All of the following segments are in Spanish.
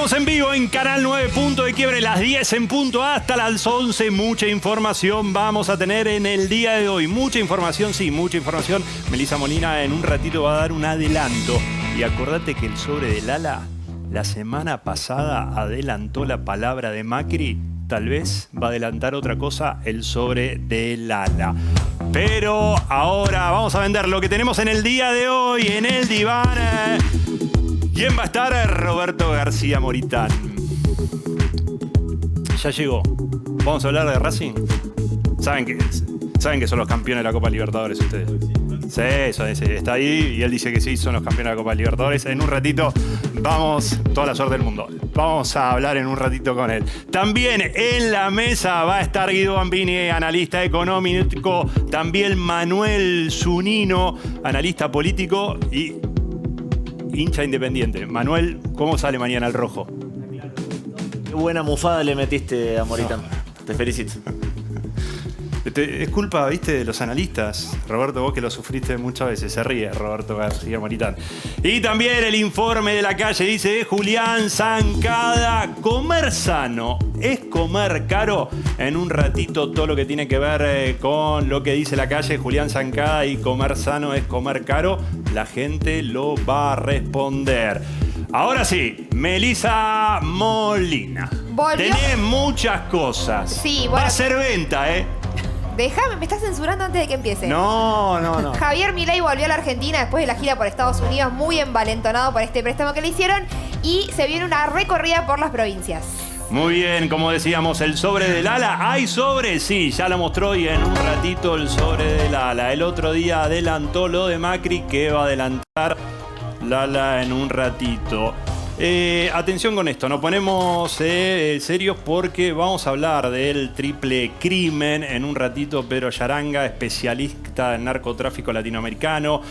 Estamos en vivo en Canal 9, punto de quiebre, las 10 en punto hasta las 11. Mucha información vamos a tener en el día de hoy. Mucha información, sí, mucha información. Melissa Molina en un ratito va a dar un adelanto. Y acordate que el sobre del ala, la semana pasada adelantó la palabra de Macri. Tal vez va a adelantar otra cosa el sobre del ala. Pero ahora vamos a vender lo que tenemos en el día de hoy en el diván. ¿Quién va a estar? Roberto García Moritán. Ya llegó. ¿Vamos a hablar de Racing? ¿Saben que son los campeones de la Copa Libertadores ustedes? Sí, está ahí y él dice que sí, son los campeones de la Copa Libertadores. En un ratito vamos, toda la suerte del mundo. Vamos a hablar en un ratito con él. También en la mesa va a estar Guido Bambini, analista económico. También Manuel Zunino, analista político y hincha independiente. Manuel, ¿cómo sale mañana el rojo? Qué buena mufada le metiste a Moritán. Te felicito. Es culpa, viste, de los analistas. Roberto, vos que lo sufriste muchas veces. Se ríe Roberto García Moritán. Y también el informe de la calle dice Julián Zancada. Comer sano es comer caro. En un ratito todo lo que tiene que ver con lo que dice la calle Julián Zancada y comer sano es comer caro. La gente lo va a responder. Ahora sí, Melissa Molina. ¿Volvió? Tenés muchas cosas. Sí, bueno. Va a ser venta, ¿eh? Déjame, me estás censurando antes de que empiece. No. Javier Milei volvió a la Argentina después de la gira por Estados Unidos, muy envalentonado por este préstamo que le hicieron, y se viene una recorrida por las provincias. Muy bien, como decíamos, el sobre del ala. ¿Hay sobre? Sí, ya lo mostró y en un ratito el sobre del ala. El otro día adelantó lo de Macri, que va a adelantar Lala en un ratito. Atención con esto, nos ponemos serios porque vamos a hablar del triple crimen en un ratito. Pedro Yaranga, especialista en narcotráfico latinoamericano,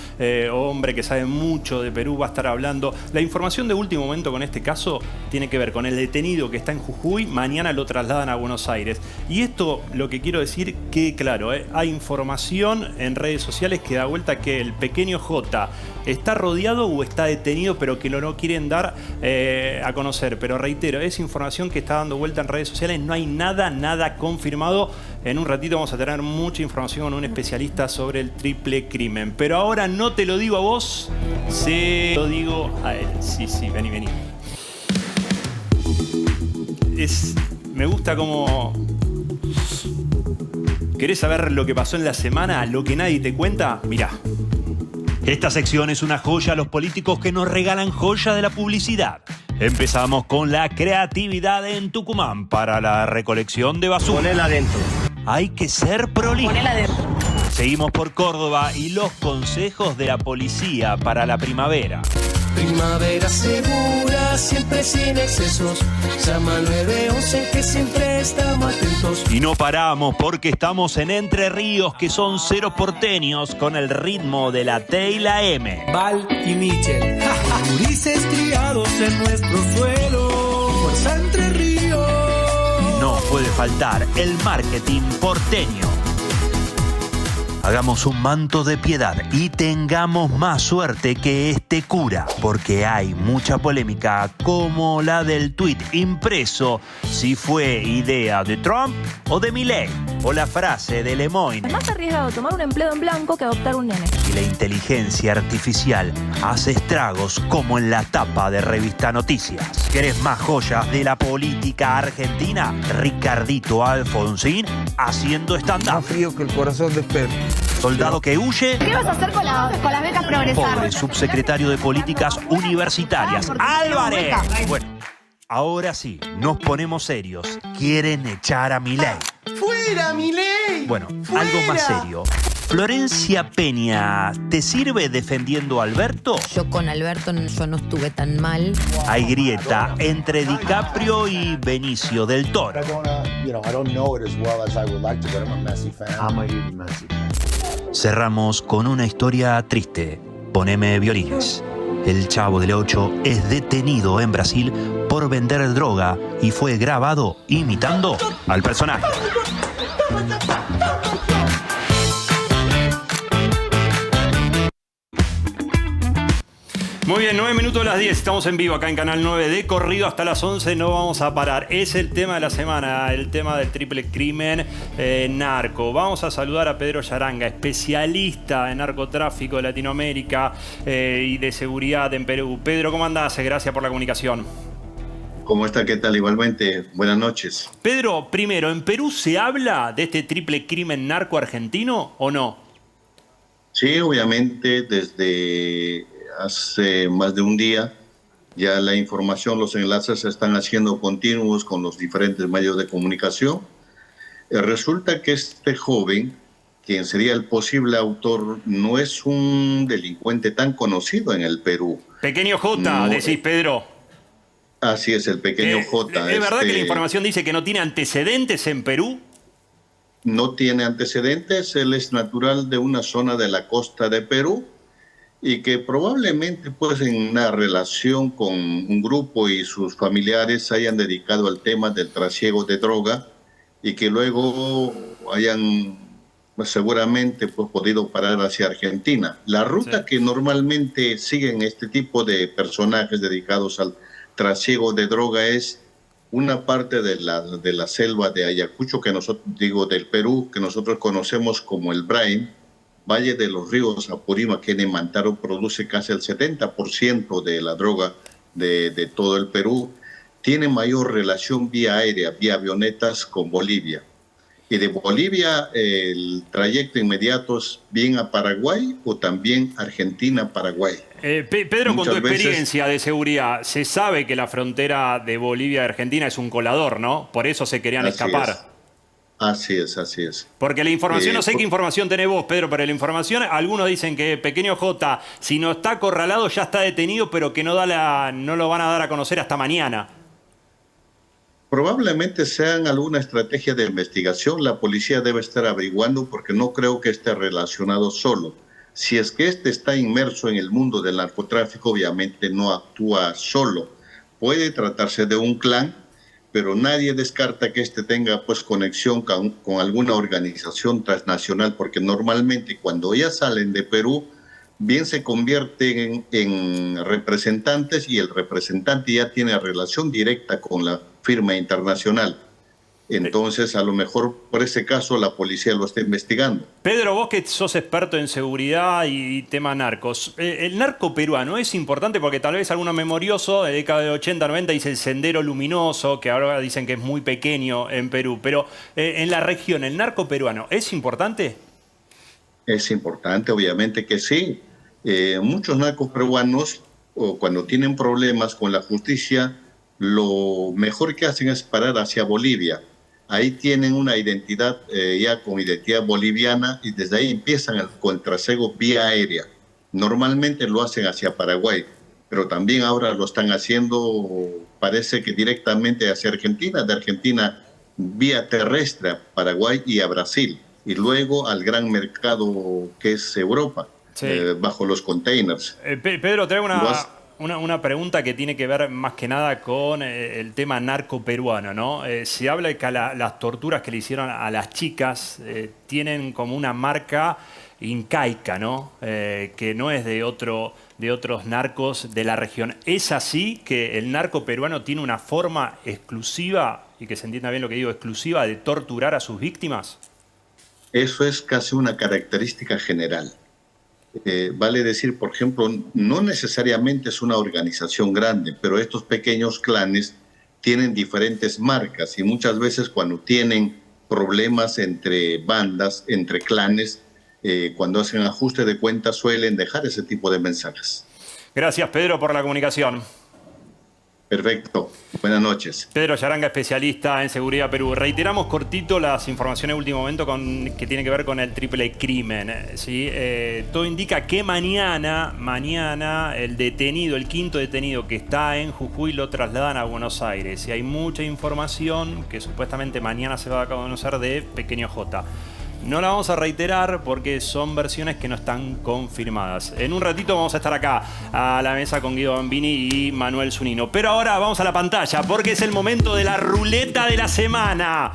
hombre que sabe mucho de Perú, va a estar hablando. La información de último momento con este caso tiene que ver con el detenido que está en Jujuy. Mañana lo trasladan a Buenos Aires. Y esto, lo que quiero decir, que claro, hay información en redes sociales que da vuelta que el pequeño J está rodeado o está detenido, pero que no quieren dar a conocer. Pero reitero, es información que está dando vuelta en redes sociales. No hay nada confirmado. En un ratito vamos a tener mucha información con un especialista sobre el triple crimen. Pero ahora no te lo digo a vos, se lo digo a él. Sí, vení. Me gusta como... ¿Querés saber lo que pasó en la semana? ¿Lo que nadie te cuenta? Mirá. Esta sección es una joya a los políticos que nos regalan joya de la publicidad. Empezamos con la creatividad en Tucumán para la recolección de basura. Ponela adentro. Hay que ser prolijo. Ponela adentro. Seguimos por Córdoba y los consejos de la policía para la primavera. Primavera segura, siempre sin excesos. Llama al 911 que siempre estamos atentos. Y no paramos porque estamos en Entre Ríos, que son cero porteños, con el ritmo de la T y la M. Val y Michel, gurises criados en nuestro suelo. Fuerza Entre Ríos. No puede faltar el marketing porteño. Hagamos un manto de piedad y tengamos más suerte que este cura, porque hay mucha polémica, como la del tuit impreso, si fue idea de Trump o de Milei, o la frase de Lemoyne. Es más arriesgado tomar un empleo en blanco que adoptar un nene. Y la inteligencia artificial hace estragos como en la tapa de Revista Noticias. ¿Querés más joyas de la política argentina? Ricardito Alfonsín haciendo stand-up. Más frío que el corazón de Pep. Soldado que huye. ¿Qué vas a hacer con las becas Progresar? Pobre subsecretario de Políticas Universitarias, Álvarez. Bueno, ahora sí, nos ponemos serios. Quieren echar a Milei. ¡Fuera, Milei! Bueno, ¡Fuera! algo más serio. Florencia Peña, ¿te sirve defendiendo a Alberto? Yo con Alberto yo no estuve tan mal. Hay grieta entre DiCaprio y Benicio del Toro. Cerramos con una historia triste. Poneme violines. El Chavo del 8 es detenido en Brasil por vender droga y fue grabado imitando al personaje. Muy bien, 9 minutos a las 10. Estamos en vivo acá en Canal 9 de corrido hasta las 11. No vamos a parar. Es el tema de la semana, el tema del triple crimen narco. Vamos a saludar a Pedro Yaranga, especialista en narcotráfico de Latinoamérica y de seguridad en Perú. Pedro, ¿cómo andás? Gracias por la comunicación. ¿Cómo está? ¿Qué tal? Igualmente, buenas noches. Pedro, primero, ¿en Perú se habla de este triple crimen narco argentino o no? Sí, obviamente, desde hace más de un día ya la información, los enlaces se están haciendo continuos con los diferentes medios de comunicación. Resulta que este joven, quien sería el posible autor, no es un delincuente tan conocido en el Perú. Pequeño J, No, decís, Pedro. Así es, el pequeño J. ¿Es verdad que la información dice que no tiene antecedentes en Perú? No tiene antecedentes, él es natural de una zona de la costa de Perú y que probablemente pues en una relación con un grupo y sus familiares se hayan dedicado al tema del trasiego de droga y que luego hayan pues, seguramente pues, podido parar hacia Argentina. La ruta que normalmente siguen este tipo de personajes dedicados al trasiego de droga es una parte de la selva de Ayacucho, que nosotros digo del Perú, que nosotros conocemos como el Brain, Valle de los Ríos Apurímac, que en Mantaro produce casi el 70% de la droga de todo el Perú, tiene mayor relación vía aérea, vía avionetas con Bolivia. Y de Bolivia el trayecto inmediato es bien a Paraguay o también Argentina-Paraguay. Pedro, Muchas con tu veces- experiencia de seguridad, se sabe que la frontera de Bolivia y Argentina es un colador, ¿no? Por eso se querían Así escapar. Así es, así es. Porque la información, no sé por- qué información tenés vos, Pedro, pero la información, algunos dicen que Pequeño J, si no está acorralado, ya está detenido, pero que no lo van a dar a conocer hasta mañana. Probablemente sean alguna estrategia de investigación. La policía debe estar averiguando porque no creo que esté relacionado solo. Si es que este está inmerso en el mundo del narcotráfico, obviamente no actúa solo. Puede tratarse de un clan, pero nadie descarta que este tenga pues conexión con alguna organización transnacional, porque normalmente cuando ya salen de Perú, bien se convierten en representantes y el representante ya tiene relación directa con la firma internacional. Entonces, a lo mejor por ese caso la policía lo está investigando. Pedro, vos que sos experto en seguridad y tema narcos, ¿el narco peruano es importante? Porque tal vez alguno memorioso de década de 80, 90 dice el Sendero Luminoso, que ahora dicen que es muy pequeño en Perú, pero en la región, ¿el narco peruano es importante? Es importante, obviamente que sí. Muchos narcos peruanos, cuando tienen problemas con la justicia, lo mejor que hacen es parar hacia Bolivia. Ahí tienen una identidad ya con identidad boliviana y desde ahí empiezan el contrasego vía aérea. Normalmente lo hacen hacia Paraguay, pero también ahora lo están haciendo, parece que directamente hacia Argentina, de Argentina vía terrestre a Paraguay y a Brasil, y luego al gran mercado que es Europa, Sí. bajo los containers. Pedro, traigo Lo has- una pregunta que tiene que ver más que nada con el tema narco peruano, ¿no? Se habla de que las torturas que le hicieron a las chicas tienen como una marca incaica, ¿no? Que no es de otros narcos de la región. ¿Es así que el narco peruano tiene una forma exclusiva, y que se entienda bien lo que digo, exclusiva de torturar a sus víctimas? Eso es casi una característica general. Vale decir, por ejemplo, no necesariamente es una organización grande, pero estos pequeños clanes tienen diferentes marcas y muchas veces cuando tienen problemas entre bandas, entre clanes, cuando hacen ajuste de cuentas suelen dejar ese tipo de mensajes. Gracias, Pedro, por la comunicación. Perfecto. Buenas noches. Pedro Yaranga, especialista en seguridad Perú. Reiteramos cortito las informaciones de último momento que tiene que ver con el triple crimen. ¿Sí? Todo indica que mañana el detenido, el quinto detenido que está en Jujuy, lo trasladan a Buenos Aires. Y hay mucha información que supuestamente mañana se va a conocer de Pequeño J. No la vamos a reiterar porque son versiones que no están confirmadas. En un ratito vamos a estar acá a la mesa con Guido Bambini y Manuel Zunino. Pero ahora vamos a la pantalla porque es el momento de la ruleta de la semana.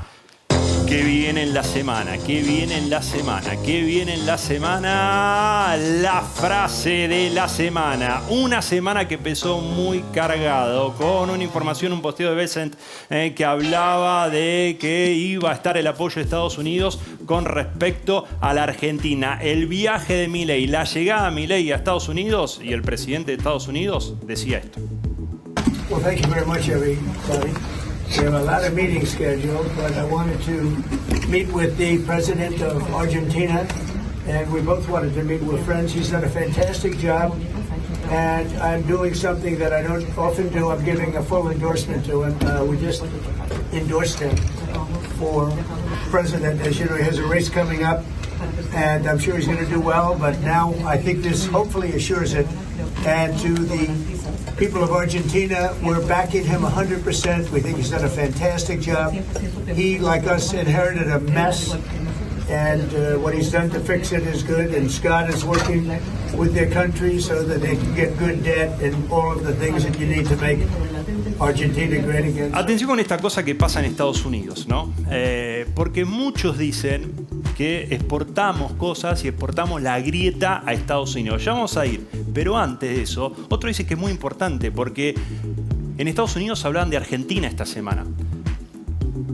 ¿Qué viene en la semana? ¿Qué viene en la semana? ¿Qué viene en la semana? La frase de la semana. Una semana que empezó muy cargado, con una información, un posteo de Besant que hablaba de que iba a estar el apoyo de Estados Unidos con respecto a la Argentina. El viaje de Milei, la llegada de Milei a Estados Unidos, y el presidente de Estados Unidos decía esto. Well, thank you very much, everybody. We have a lot of meetings scheduled, but I wanted to meet with the president of Argentina, and we both wanted to meet with friends. He's done a fantastic job, and I'm doing something that I don't often do. I'm giving a full endorsement to him. We just endorsed him for president. As you know, he has a race coming up, and I'm sure he's going to do well, but now I think this hopefully assures it. And to the people of Argentina, we're backing him 100%. We think he's done a fantastic job. He, like us, inherited a mess, and what he's done to fix it is good. And Scott is working with their country so that they can get good debt and all of the things that you need to make Argentina great again. Atención con esta cosa que pasa en Estados Unidos, ¿no? Porque muchos dicen que exportamos cosas y exportamos la grieta a Estados Unidos. Ya vamos a ir. Pero antes de eso, otro dice que es muy importante porque en Estados Unidos hablan de Argentina esta semana.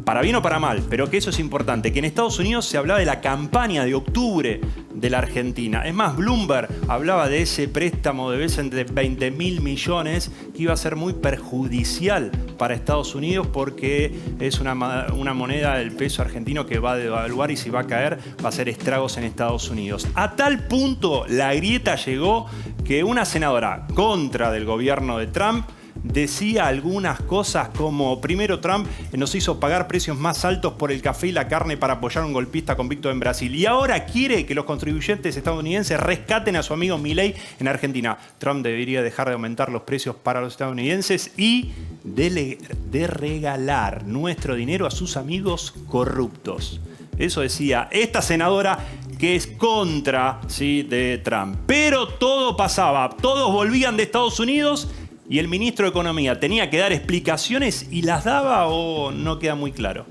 Para bien o para mal, pero que eso es importante, que en Estados Unidos se hablaba de la campaña de octubre de la Argentina. Es más, Bloomberg hablaba de ese préstamo de Besant de 20.000 millones que iba a ser muy perjudicial para Estados Unidos porque es una moneda del peso argentino que va a devaluar y si va a caer va a hacer estragos en Estados Unidos. A tal punto la grieta llegó que una senadora contra del gobierno de Trump decía algunas cosas como: primero Trump nos hizo pagar precios más altos por el café y la carne para apoyar a un golpista convicto en Brasil, y ahora quiere que los contribuyentes estadounidenses rescaten a su amigo Milei en Argentina. Trump debería dejar de aumentar los precios para los estadounidenses y de regalar nuestro dinero a sus amigos corruptos. Eso decía esta senadora que es contra, ¿sí?, de Trump. Pero todo pasaba, todos volvían de Estados Unidos y el ministro de Economía tenía que dar explicaciones y las daba, o no queda muy claro.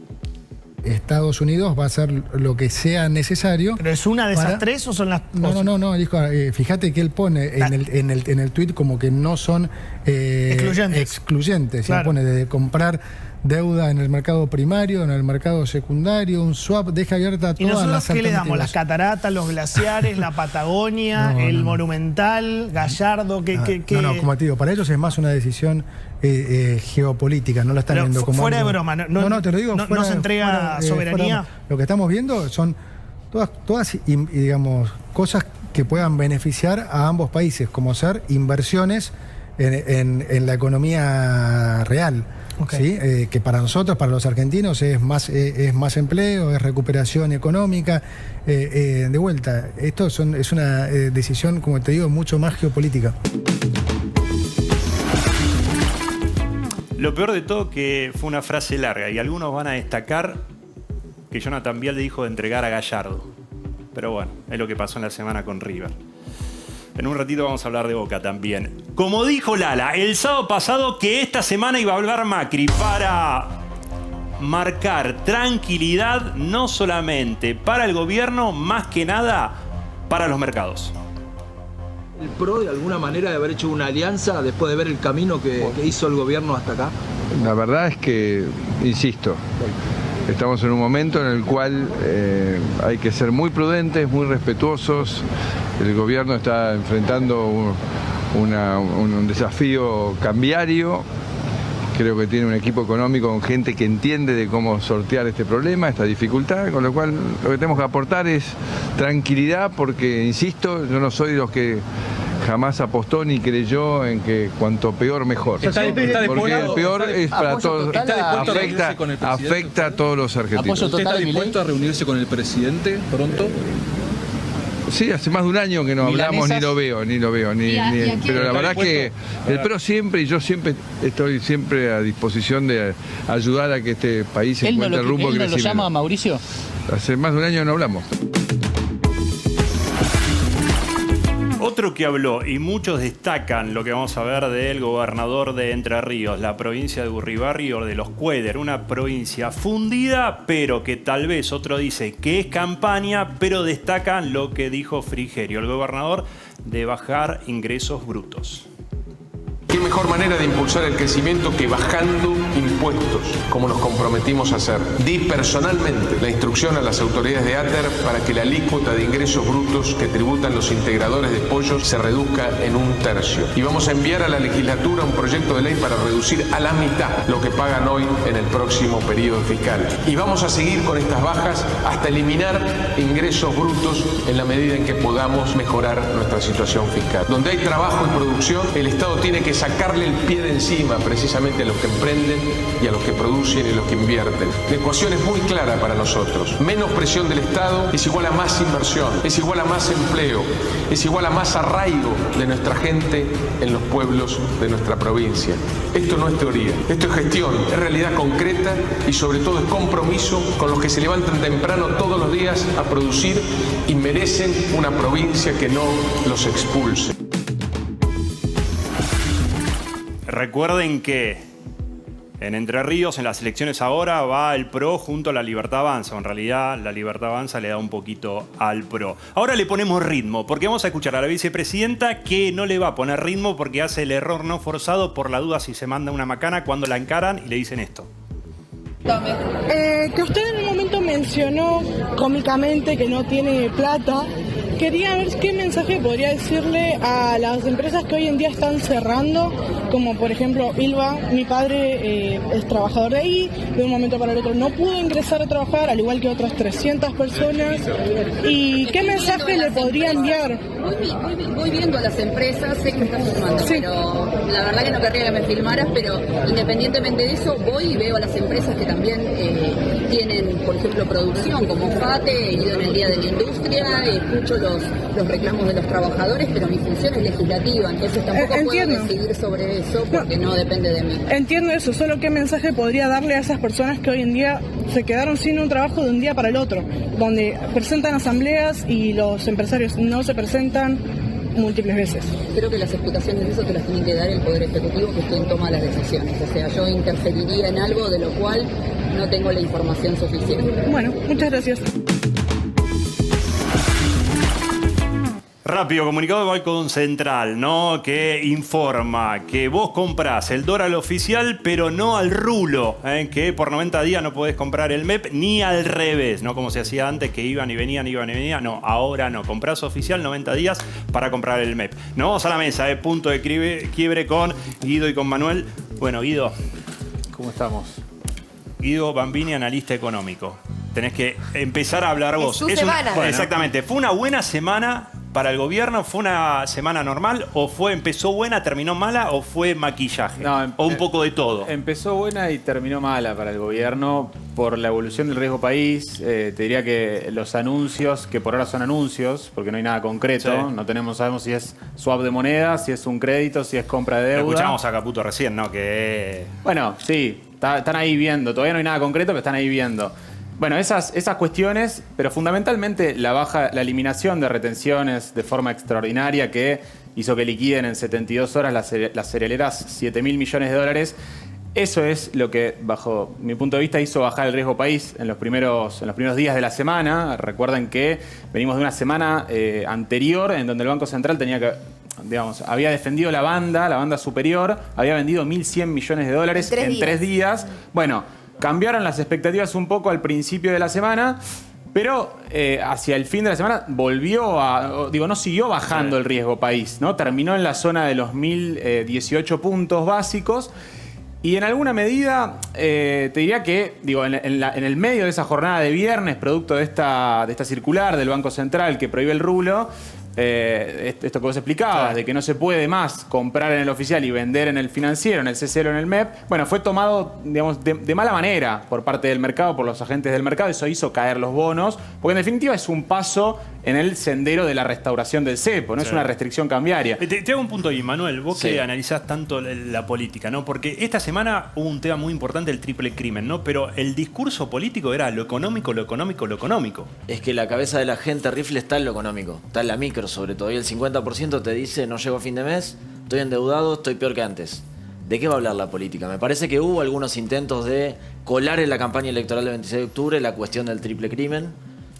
Estados Unidos va a hacer lo que sea necesario. ¿Pero es una de esas tres o son las dos? No, dijo, fíjate que él pone en el tuit como que no son excluyentes. Claro. Él pone de comprar deuda en el mercado primario, en el mercado secundario, un swap, deja abierta todas las alternativas. ¿Y nosotros qué le damos? ¿Las cataratas, los glaciares, la Patagonia, el Monumental, Gallardo? No, como te digo, para ellos es más una decisión geopolítica, no la están viendo como fuera algo... de broma, no, te lo digo. ¿No se entrega soberanía? Lo que estamos viendo son todas digamos, cosas que puedan beneficiar a ambos países, como ser inversiones en la economía real. Okay. ¿Sí? Que para nosotros, para los argentinos, es más empleo, es recuperación económica. De vuelta, esto es una decisión, como te digo, mucho más geopolítica. Lo peor de todo que fue una frase larga y algunos van a destacar que Jonathan Vial le dijo de entregar a Gallardo. Pero bueno, es lo que pasó en la semana con River. En un ratito vamos a hablar de Boca también. Como dijo Lala el sábado pasado, que esta semana iba a hablar Macri para marcar tranquilidad no solamente para el gobierno, más que nada para los mercados. ¿El PRO de alguna manera de haber hecho una alianza después de ver el camino que hizo el gobierno hasta acá? La verdad es que, insisto, estamos en un momento en el cual hay que ser muy prudentes, muy respetuosos. El gobierno está enfrentando un desafío cambiario. Creo que tiene un equipo económico con gente que entiende de cómo sortear este problema, esta dificultad, con lo cual lo que tenemos que aportar es tranquilidad, porque, insisto, yo no soy de los que jamás apostó ni creyó en que cuanto peor mejor. Porque el peor es para todos, afecta a todos los argentinos. ¿Usted está dispuesto a reunirse con el presidente pronto? Sí, hace más de un año que no hablamos, ni lo veo. Pero la verdad que el PRO siempre, y yo siempre estoy a disposición de ayudar a que este país encuentre el rumbo que ¿Él no lo llama, Mauricio? Hace más de un año no hablamos. Otro que habló, y muchos destacan lo que vamos a ver del gobernador de Entre Ríos, la provincia de Urribarri o de los Cueder, una provincia fundida, pero que tal vez otro dice que es campaña, pero destacan lo que dijo Frigerio, el gobernador, de bajar ingresos brutos. ¿Qué mejor manera de impulsar el crecimiento que bajando impuestos, como nos comprometimos a hacer? Di personalmente la instrucción a las autoridades de ATER para que la alícuota de ingresos brutos que tributan los integradores de pollos se reduzca en 1/3. Y vamos a enviar a la legislatura un proyecto de ley para reducir a la mitad lo que pagan hoy en el próximo periodo fiscal. Y vamos a seguir con estas bajas hasta eliminar ingresos brutos en la medida en que podamos mejorar nuestra situación fiscal. Donde hay trabajo y producción, el Estado tiene que sacarle el pie de encima precisamente a los que emprenden y a los que producen y a los que invierten. La ecuación es muy clara para nosotros. Menos presión del Estado es igual a más inversión, es igual a más empleo, es igual a más arraigo de nuestra gente en los pueblos de nuestra provincia. Esto no es teoría, esto es gestión, es realidad concreta y sobre todo es compromiso con los que se levantan temprano todos los días a producir y merecen una provincia que no los expulse. Recuerden que en Entre Ríos, en las elecciones ahora, va el PRO junto a la Libertad Avanza. En realidad, la Libertad Avanza le da un poquito al PRO. Ahora le ponemos ritmo, porque vamos a escuchar a la vicepresidenta que no le va a poner ritmo porque hace el error no forzado por la duda si se manda una macana cuando la encaran y le dicen esto. Que usted en un momento mencionó cómicamente que no tiene plata. Quería ver qué mensaje podría decirle a las empresas que hoy en día están cerrando, como por ejemplo Ilva. Mi padre es trabajador de ahí, de un momento para el otro no pudo ingresar a trabajar, al igual que otras 300 personas. ¿Y qué mensaje le podría enviar? Voy viendo a las empresas, sé que estás filmando, pero la verdad que no querría que me filmaras, pero independientemente de eso, voy y veo a las empresas que también tienen, por ejemplo, producción, como FATE, he ido en el Día de la Industria, escucho los reclamos de los trabajadores, pero mi función es legislativa, entonces tampoco puedo decidir sobre eso porque no depende de mí. Entiendo eso, solo qué mensaje podría darle a esas personas que hoy en día se quedaron sin un trabajo de un día para el otro, donde presentan asambleas y los empresarios no se presentan múltiples veces. Creo que las explicaciones de eso te las tiene que dar el Poder Ejecutivo, que es quien toma las decisiones. O sea, yo interferiría en algo de lo cual no tengo la información suficiente. Bueno, muchas gracias. Rápido, comunicado de Banco Central, ¿no? Que informa que vos comprás el dólar oficial, pero no al rulo, que por 90 días no podés comprar el MEP, ni al revés, ¿no? Como se hacía antes, que iban y venían. No, ahora no. Comprás oficial 90 días para comprar el MEP. Nos vamos a la mesa, punto de quiebre con Guido y con Manuel. Bueno, Guido. ¿Cómo estamos? Guido Bambini, analista económico. Tenés que empezar a hablar vos. Es su semana. Bueno, exactamente. ¿Fue una buena semana para el gobierno? ¿Fue una semana normal? ¿O empezó buena, terminó mala? ¿O fue maquillaje? No, ¿O un poco de todo? Empezó buena y terminó mala para el gobierno por la evolución del riesgo país. Te diría que los anuncios, que por ahora son anuncios, porque no hay nada concreto, sí. No sabemos si es swap de moneda, si es un crédito, si es compra de deuda. Lo escuchamos a Caputo recién, ¿no? Que... Bueno, sí, están ahí viendo. Todavía no hay nada concreto, pero están ahí viendo. Bueno, esas cuestiones, pero fundamentalmente la eliminación de retenciones de forma extraordinaria que hizo que liquiden en 72 horas las cerealeras 7.000 millones de dólares. Eso es lo que, bajo mi punto de vista, hizo bajar el riesgo país en los primeros días de la semana. Recuerden que venimos de una semana anterior en donde el Banco Central había defendido la banda superior, había vendido 1.100 millones de dólares en 3 días. Bueno, cambiaron las expectativas un poco al principio de la semana, pero hacia el fin de la semana no siguió bajando el riesgo país, ¿no? Terminó en la zona de los 1.018 puntos básicos. Y en alguna medida, te diría que, en el medio de esa jornada de viernes, producto de esta circular del Banco Central que prohíbe el rulo, esto que vos explicabas, sí, de que no se puede más comprar en el oficial y vender en el financiero, en el CCL o en el MEP, bueno, fue tomado, de mala manera por parte del mercado, por los agentes del mercado. Eso hizo caer los bonos, porque en definitiva es un paso en el sendero de la restauración del cepo, no es una restricción cambiaria. Te hago un punto ahí, Manuel, vos que analizás tanto la política, ¿no? Porque esta semana hubo un tema muy importante, el triple crimen, ¿no? Pero el discurso político era lo económico, lo económico, lo económico. Es que la cabeza de la gente, Rifle, está en lo económico, está en la micro sobre todo, y el 50% te dice no llego a fin de mes, estoy endeudado, estoy peor que antes. ¿De qué va a hablar la política? Me parece que hubo algunos intentos de colar en la campaña electoral del 26 de octubre la cuestión del triple crimen.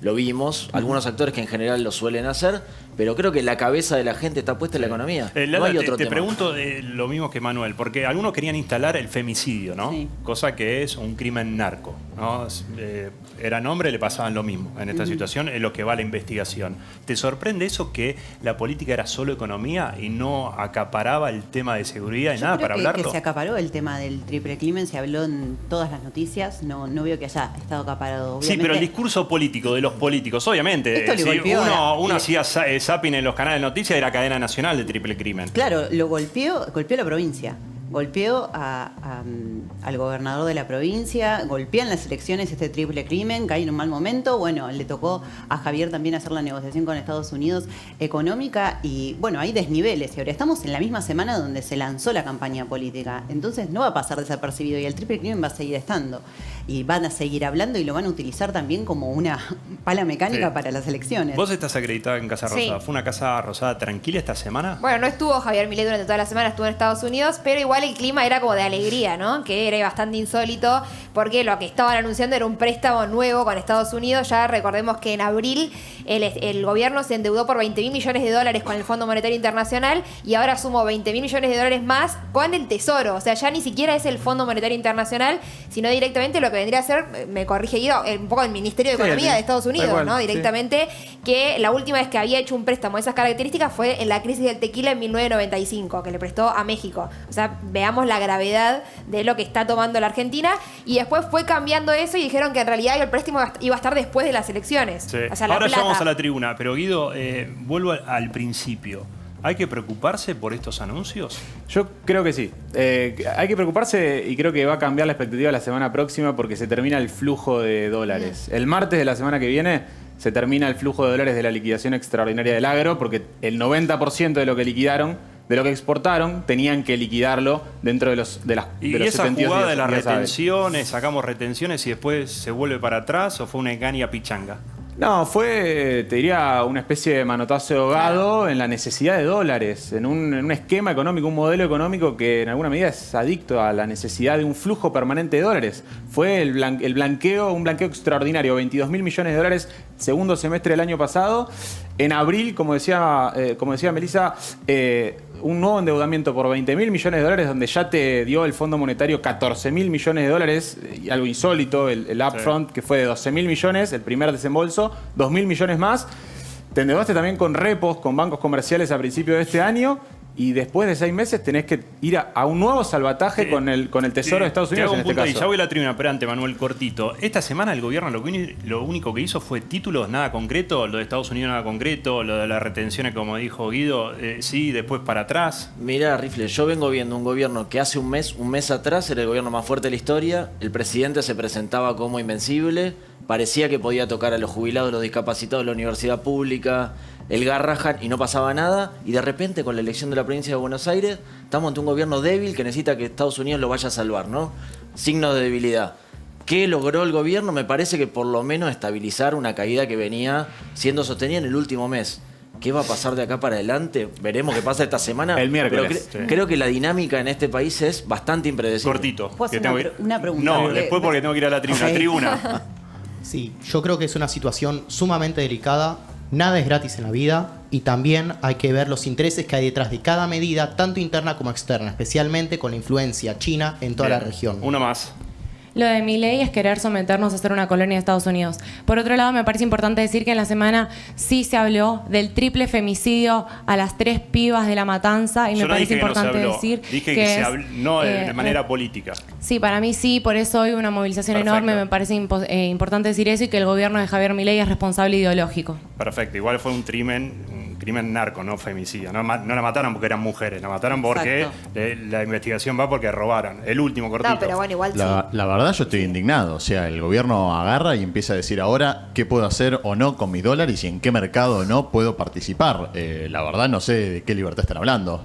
Lo vimos, algunos actores que en general lo suelen hacer, pero creo que la cabeza de la gente está puesta en la economía. No hay otro tema. Te pregunto lo mismo que Manuel, porque algunos querían instalar el femicidio, ¿no? Sí. Cosa que es un crimen narco, ¿no? Eran hombres, le pasaban lo mismo en esta situación, es lo que va la investigación. ¿Te sorprende eso que la política era solo economía y no acaparaba el tema de seguridad y nada para hablarlo? Que se acaparó el tema del triple crimen, se habló en todas las noticias, no veo que haya estado acaparado. Obviamente, sí, pero el discurso político de los políticos, obviamente, esto le golpeó uno hacía zapping en los canales de noticias, era cadena nacional de triple crimen. Claro, lo golpeó la provincia. Golpeó al gobernador de la provincia, golpea en las elecciones este triple crimen, cae en un mal momento. Bueno, le tocó a Javier también hacer la negociación con Estados Unidos económica y bueno, hay desniveles. Y ahora estamos en la misma semana donde se lanzó la campaña política. Entonces no va a pasar desapercibido y el triple crimen va a seguir estando. Y van a seguir hablando y lo van a utilizar también como una pala mecánica para las elecciones. Vos estás acreditada en Casa Rosada. Sí. ¿Fue una Casa Rosada tranquila esta semana? Bueno, no estuvo Javier Milei durante toda la semana, estuvo en Estados Unidos, pero igual el clima era como de alegría, ¿no? Que era bastante insólito, porque lo que estaban anunciando era un préstamo nuevo con Estados Unidos. Ya recordemos que en abril el gobierno se endeudó por $20.000 millones con el Fondo Monetario Internacional y ahora sumó $20.000 millones más con el Tesoro. O sea, ya ni siquiera es el Fondo Monetario Internacional, sino directamente lo que vendría a ser, me corrige Guido, un poco el Ministerio de Economía de Estados Unidos, ¿no? Directamente, que la última vez que había hecho un préstamo de esas características fue en la crisis del tequila en 1995, que le prestó a México. O sea, veamos la gravedad de lo que está tomando la Argentina. Y después fue cambiando eso y dijeron que en realidad el préstamo iba a estar después de las elecciones. Sí. O sea, ahora ya vamos a la tribuna, pero Guido, vuelvo al principio. ¿Hay que preocuparse por estos anuncios? Yo creo que sí. Hay que preocuparse y creo que va a cambiar la expectativa la semana próxima porque se termina el flujo de dólares. El martes de la semana que viene se termina el flujo de dólares de la liquidación extraordinaria del agro porque el 90% de lo que liquidaron, de lo que exportaron, tenían que liquidarlo dentro de los ¿Y esa jugada de las retenciones, sacamos retenciones y después se vuelve para atrás o fue una engaña pichanga? No, fue, te diría, una especie de manotazo ahogado en la necesidad de dólares, en un esquema económico, un modelo económico que en alguna medida es adicto a la necesidad de un flujo permanente de dólares. Fue un blanqueo extraordinario, $22.000 millones de dólares segundo semestre del año pasado. En abril, como decía Melissa, un nuevo endeudamiento por $20.000 millones de dólares, donde ya te dio el Fondo Monetario $14.000 millones de dólares, y algo insólito, el upfront que fue de $12.000 millones, el primer desembolso, $2.000 millones más. Te endeudaste también con repos, con bancos comerciales a principios de este año, y después de 6 meses tenés que ir a un nuevo salvataje con el Tesoro de Estados Unidos en este caso. Ya voy a la tribuna, pero antes, Manuel, cortito. Esta semana el gobierno lo único que hizo fue títulos, nada concreto. Lo de Estados Unidos nada concreto. Lo de las retenciones, como dijo Guido, sí, después para atrás. Mirá, Rifle, yo vengo viendo un gobierno que hace un mes atrás era el gobierno más fuerte de la historia. El presidente se presentaba como invencible. Parecía que podía tocar a los jubilados, los discapacitados, la universidad pública, el Garrahan, y no pasaba nada. Y de repente, con la elección de la provincia de Buenos Aires, estamos ante un gobierno débil que necesita que Estados Unidos lo vaya a salvar, ¿no? Signos de debilidad. ¿Qué logró el gobierno? Me parece que por lo menos estabilizar una caída que venía siendo sostenida en el último mes. ¿Qué va a pasar de acá para adelante? Veremos qué pasa esta semana. El miércoles. Pero creo que la dinámica en este país es bastante impredecible. Cortito. ¿Puedo hacer una pregunta? No, después porque tengo que ir a la tribuna. Sí, yo creo que es una situación sumamente delicada. Nada es gratis en la vida y también hay que ver los intereses que hay detrás de cada medida, tanto interna como externa, especialmente con la influencia china en toda la región. Uno más. Lo de Milei es querer someternos a ser una colonia de Estados Unidos. Por otro lado, me parece importante decir que en la semana sí se habló del triple femicidio a las 3 pibas de La Matanza y me parece importante decir dije que se habló, no de manera política. Sí, para mí sí, por eso hoy una movilización enorme. Me parece importante decir eso y que el gobierno de Javier Milei es responsable ideológico. Perfecto, igual fue un crimen crimen narco, no femicidio. No la mataron porque eran mujeres, la mataron porque la investigación va porque robaron. El último cortito. No, pero bueno, igual La verdad yo estoy indignado. O sea, el gobierno agarra y empieza a decir ahora qué puedo hacer o no con mis dólares y en qué mercado o no puedo participar. La verdad no sé de qué libertad están hablando.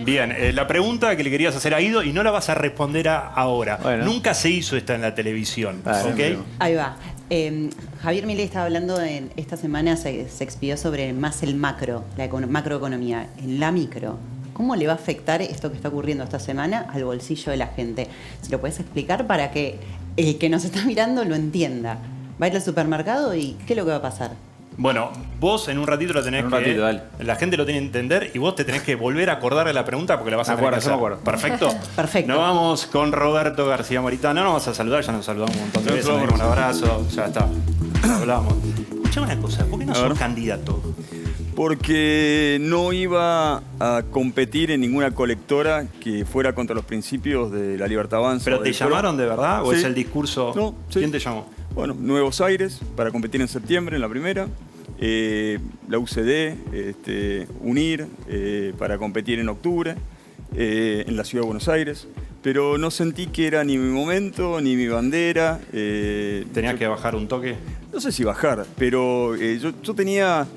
Bien, la pregunta que le querías hacer a Guido, y no la vas a responder ahora. Bueno. Nunca se hizo esta en la televisión, ¿ok? Ahí va. Javier Milei estaba hablando esta semana, se expidió sobre más el macro, la macroeconomía. En la micro, ¿cómo le va a afectar esto que está ocurriendo esta semana al bolsillo de la gente? ¿Se lo puedes explicar para que el que nos está mirando lo entienda? Va a ir al supermercado y ¿qué es lo que va a pasar? Bueno, vos en un ratito lo tenés la gente lo tiene que entender y vos te tenés que volver a acordar de la pregunta porque la vas a tener que hacer. ¿Perfecto? Perfecto. Nos vamos con Roberto García Moritano. No nos vamos a saludar, ya nos saludamos un montón de veces. Un abrazo, ya está. Hablamos. Escuchame una cosa, ¿por qué no sos candidato? Porque no iba a competir en ninguna colectora que fuera contra los principios de la Libertad Avanza. ¿Pero te llamaron de verdad o sí. es el discurso? No, sí. ¿Quién te llamó? Bueno, Nuevos Aires, para competir en septiembre en la primera. La UCD, UNIR, para competir en octubre, en la Ciudad de Buenos Aires. Pero no sentí que era ni mi momento, ni mi bandera. ¿Tenías que bajar un toque? No sé si bajar, pero yo tenía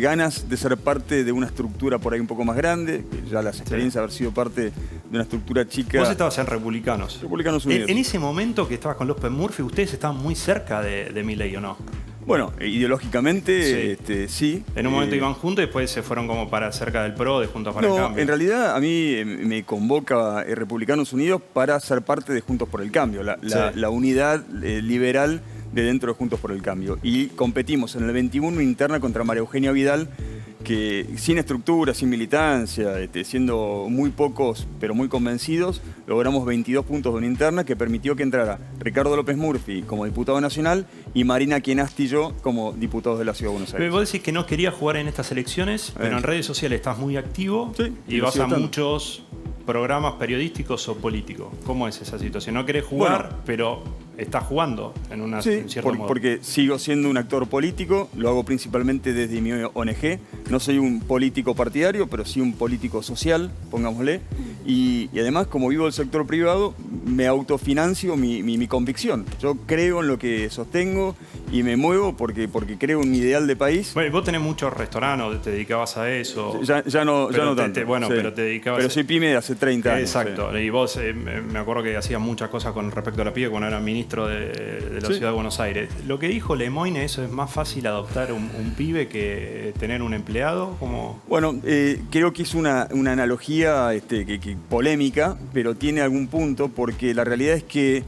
ganas de ser parte de una estructura por ahí un poco más grande. Ya las experiencias de haber sido parte de una estructura chica. Vos estabas en Republicanos. Republicanos Unidos. En ese momento que estabas con López Murphy, ¿ustedes estaban muy cerca de Milei o no? Bueno, ideológicamente sí. En un momento iban juntos y después se fueron como para cerca del PRO, de Juntos para el Cambio. En realidad a mí me convoca Republicanos Unidos para ser parte de Juntos por el Cambio, la unidad liberal de dentro de Juntos por el Cambio. Y competimos en el 21 interna contra María Eugenia Vidal, que sin estructura, sin militancia, siendo muy pocos pero muy convencidos, logramos 22 puntos de una interna que permitió que entrara Ricardo López Murphy como diputado nacional y Marina Chienasti y yo como diputados de la Ciudad de Buenos Aires. Vos decís que no querías jugar en estas elecciones, pero en redes sociales estás muy activo y vas a muchos programas periodísticos o políticos. ¿Cómo es esa situación? No querés jugar, pero estás jugando en cierto modo. Porque sigo siendo un actor político, lo hago principalmente desde mi ONG. No soy un político partidario, pero sí un político social, pongámosle. Y además, como vivo del sector privado, me autofinancio mi convicción. Yo creo en lo que sostengo y me muevo porque creo en mi ideal de país. Bueno, vos tenés muchos restaurantes, te dedicabas a eso. Ya no tanto. Pero te dedicabas... Pero soy pyme de hace 30 años. Exacto. Y vos, me acuerdo que hacías muchas cosas con respecto a la pyme cuando era ministro de la Ciudad de Buenos Aires. Lo que dijo Lemoyne, eso es más fácil adoptar un pibe que tener un empleado. Bueno, creo que es una analogía que polémica, pero tiene algún punto, porque la realidad es que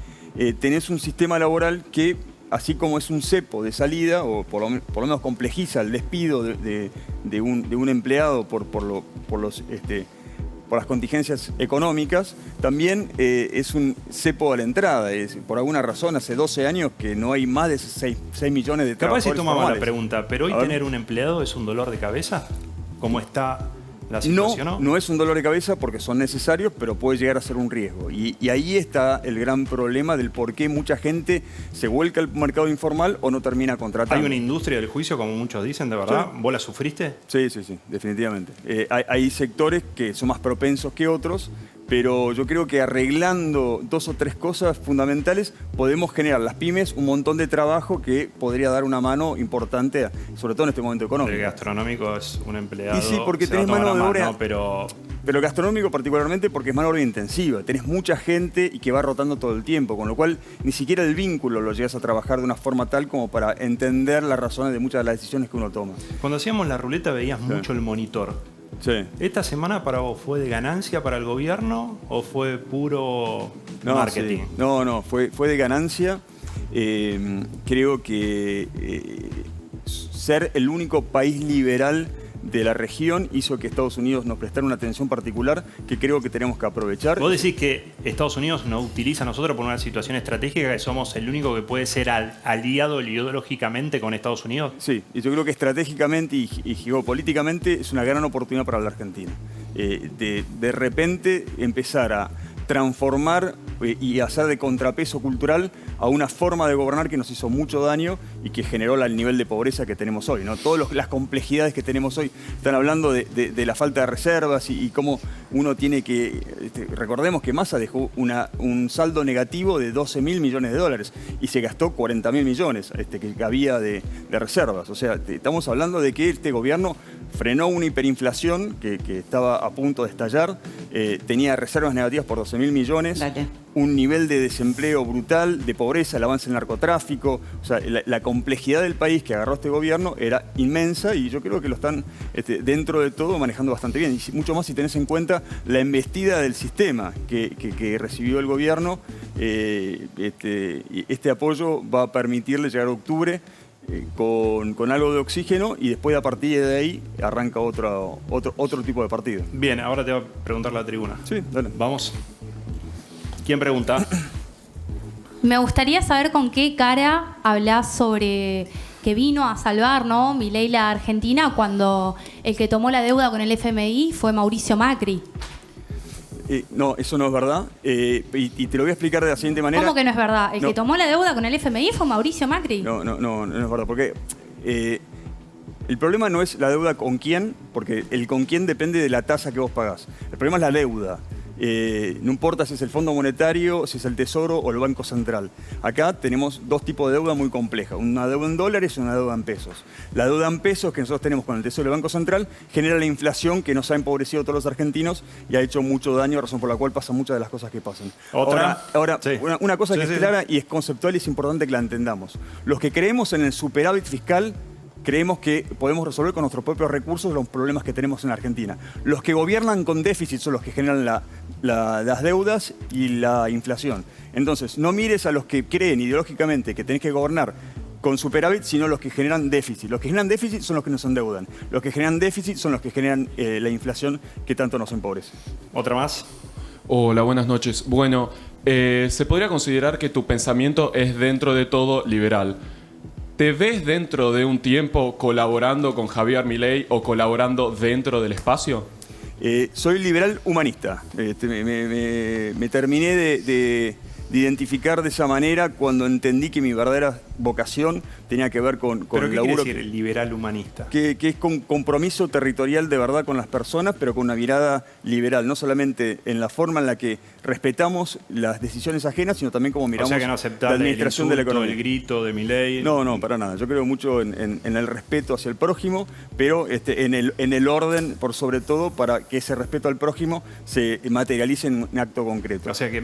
tenés un sistema laboral que, así como es un cepo de salida, o por lo menos complejiza el despido de un empleado por las contingencias económicas, también es un cepo a la entrada. Por alguna razón, hace 12 años que no hay más de 6 millones de trabajadores. Capaz si tomamos la pregunta, pero hoy tener un empleado es un dolor de cabeza, ¿cómo está la situación? No es un dolor de cabeza porque son necesarios, pero puede llegar a ser un riesgo. Y ahí está el gran problema del por qué mucha gente se vuelca al mercado informal o no termina contratando. ¿Hay una industria del juicio, como muchos dicen, de verdad? Sí. ¿Vos la sufriste? Sí, definitivamente. Hay sectores que son más propensos que otros, pero yo creo que arreglando 2 o 3 cosas fundamentales podemos generar las pymes un montón de trabajo que podría dar una mano importante, sobre todo en este momento económico. El gastronómico es un empleado. Y sí, porque tenés mano de obra. ¿no? Pero el gastronómico particularmente porque es mano de obra intensiva. Tenés mucha gente y que va rotando todo el tiempo, con lo cual ni siquiera el vínculo lo llegas a trabajar de una forma tal como para entender las razones de muchas de las decisiones que uno toma. Cuando hacíamos la ruleta veías mucho el monitor. Sí. ¿Esta semana para vos fue de ganancia para el gobierno o fue puro marketing? Sí. No, fue de ganancia. Creo que ser el único país liberal de la región hizo que Estados Unidos nos prestara una atención particular que creo que tenemos que aprovechar. ¿Vos decís que Estados Unidos nos utiliza a nosotros por una situación estratégica, que somos el único que puede ser aliado ideológicamente con Estados Unidos? Sí, y yo creo que estratégicamente y geopolíticamente es una gran oportunidad para la Argentina. De repente empezar a transformar y hacer de contrapeso cultural a una forma de gobernar que nos hizo mucho daño y que generó el nivel de pobreza que tenemos hoy, ¿no? Todas las complejidades que tenemos hoy. Están hablando de la falta de reservas y cómo uno tiene que... recordemos que Massa dejó un saldo negativo de 12.000 millones de dólares y se gastó 40.000 millones que había de reservas. O sea, estamos hablando de que este gobierno frenó una hiperinflación que estaba a punto de estallar, tenía reservas negativas por 12.000 millones, un nivel de desempleo brutal, de pobreza, el avance del narcotráfico. O sea, la complejidad del país que agarró este gobierno era inmensa y yo creo que lo están, dentro de todo, manejando bastante bien. Y mucho más si tenés en cuenta la embestida del sistema que recibió el gobierno. Este apoyo va a permitirle llegar a octubre con algo de oxígeno y después a partir de ahí arranca otro tipo de partido. Bien, ahora te va a preguntar la tribuna. Sí, dale. Vamos. ¿Quién pregunta? Me gustaría saber con qué cara hablás sobre que vino a salvar, ¿no? Milei la Argentina cuando el que tomó la deuda con el FMI fue Mauricio Macri. No, eso no es verdad. Y te lo voy a explicar de la siguiente manera. ¿Cómo que no es verdad? El que tomó la deuda con el FMI fue Mauricio Macri. No es verdad. Porque el problema no es la deuda con quién, porque el con quién depende de la tasa que vos pagás. El problema es la deuda. No importa si es el Fondo Monetario, si es el Tesoro o el Banco Central. Acá tenemos dos tipos de deuda muy complejas. Una deuda en dólares y una deuda en pesos. La deuda en pesos que nosotros tenemos con el Tesoro y el Banco Central genera la inflación que nos ha empobrecido a todos los argentinos y ha hecho mucho daño, razón por la cual pasan muchas de las cosas que pasan. ¿Otra? Ahora Sí. una cosa que Sí. es clara y es conceptual y es importante que la entendamos. Los que creemos en el superávit fiscal creemos que podemos resolver con nuestros propios recursos los problemas que tenemos en Argentina. Los que gobiernan con déficit son los que generan las deudas y la inflación. Entonces, no mires a los que creen ideológicamente que tenés que gobernar con superávit, sino los que generan déficit. Los que generan déficit son los que nos endeudan. Los que generan déficit son los que generan la inflación que tanto nos empobrece. ¿Otra más? Hola, buenas noches. Bueno, se podría considerar que tu pensamiento es dentro de todo liberal. ¿Te ves dentro de un tiempo colaborando con Javier Milei o colaborando dentro del espacio? Soy liberal humanista. Me terminé de identificar de esa manera cuando entendí que mi verdadera vocación tenía que ver con ¿Pero el qué laburo. quiere decir liberal humanista? Que es con compromiso territorial de verdad con las personas, pero con una mirada liberal, no solamente en la forma en la que respetamos las decisiones ajenas, sino también como miramos O sea que no aceptás la administración el de la insulto, economía. el grito de Milei. No, para nada. Yo creo mucho en el respeto hacia el prójimo, pero en el orden, por sobre todo, para que ese respeto al prójimo se materialice en un acto concreto. O sea que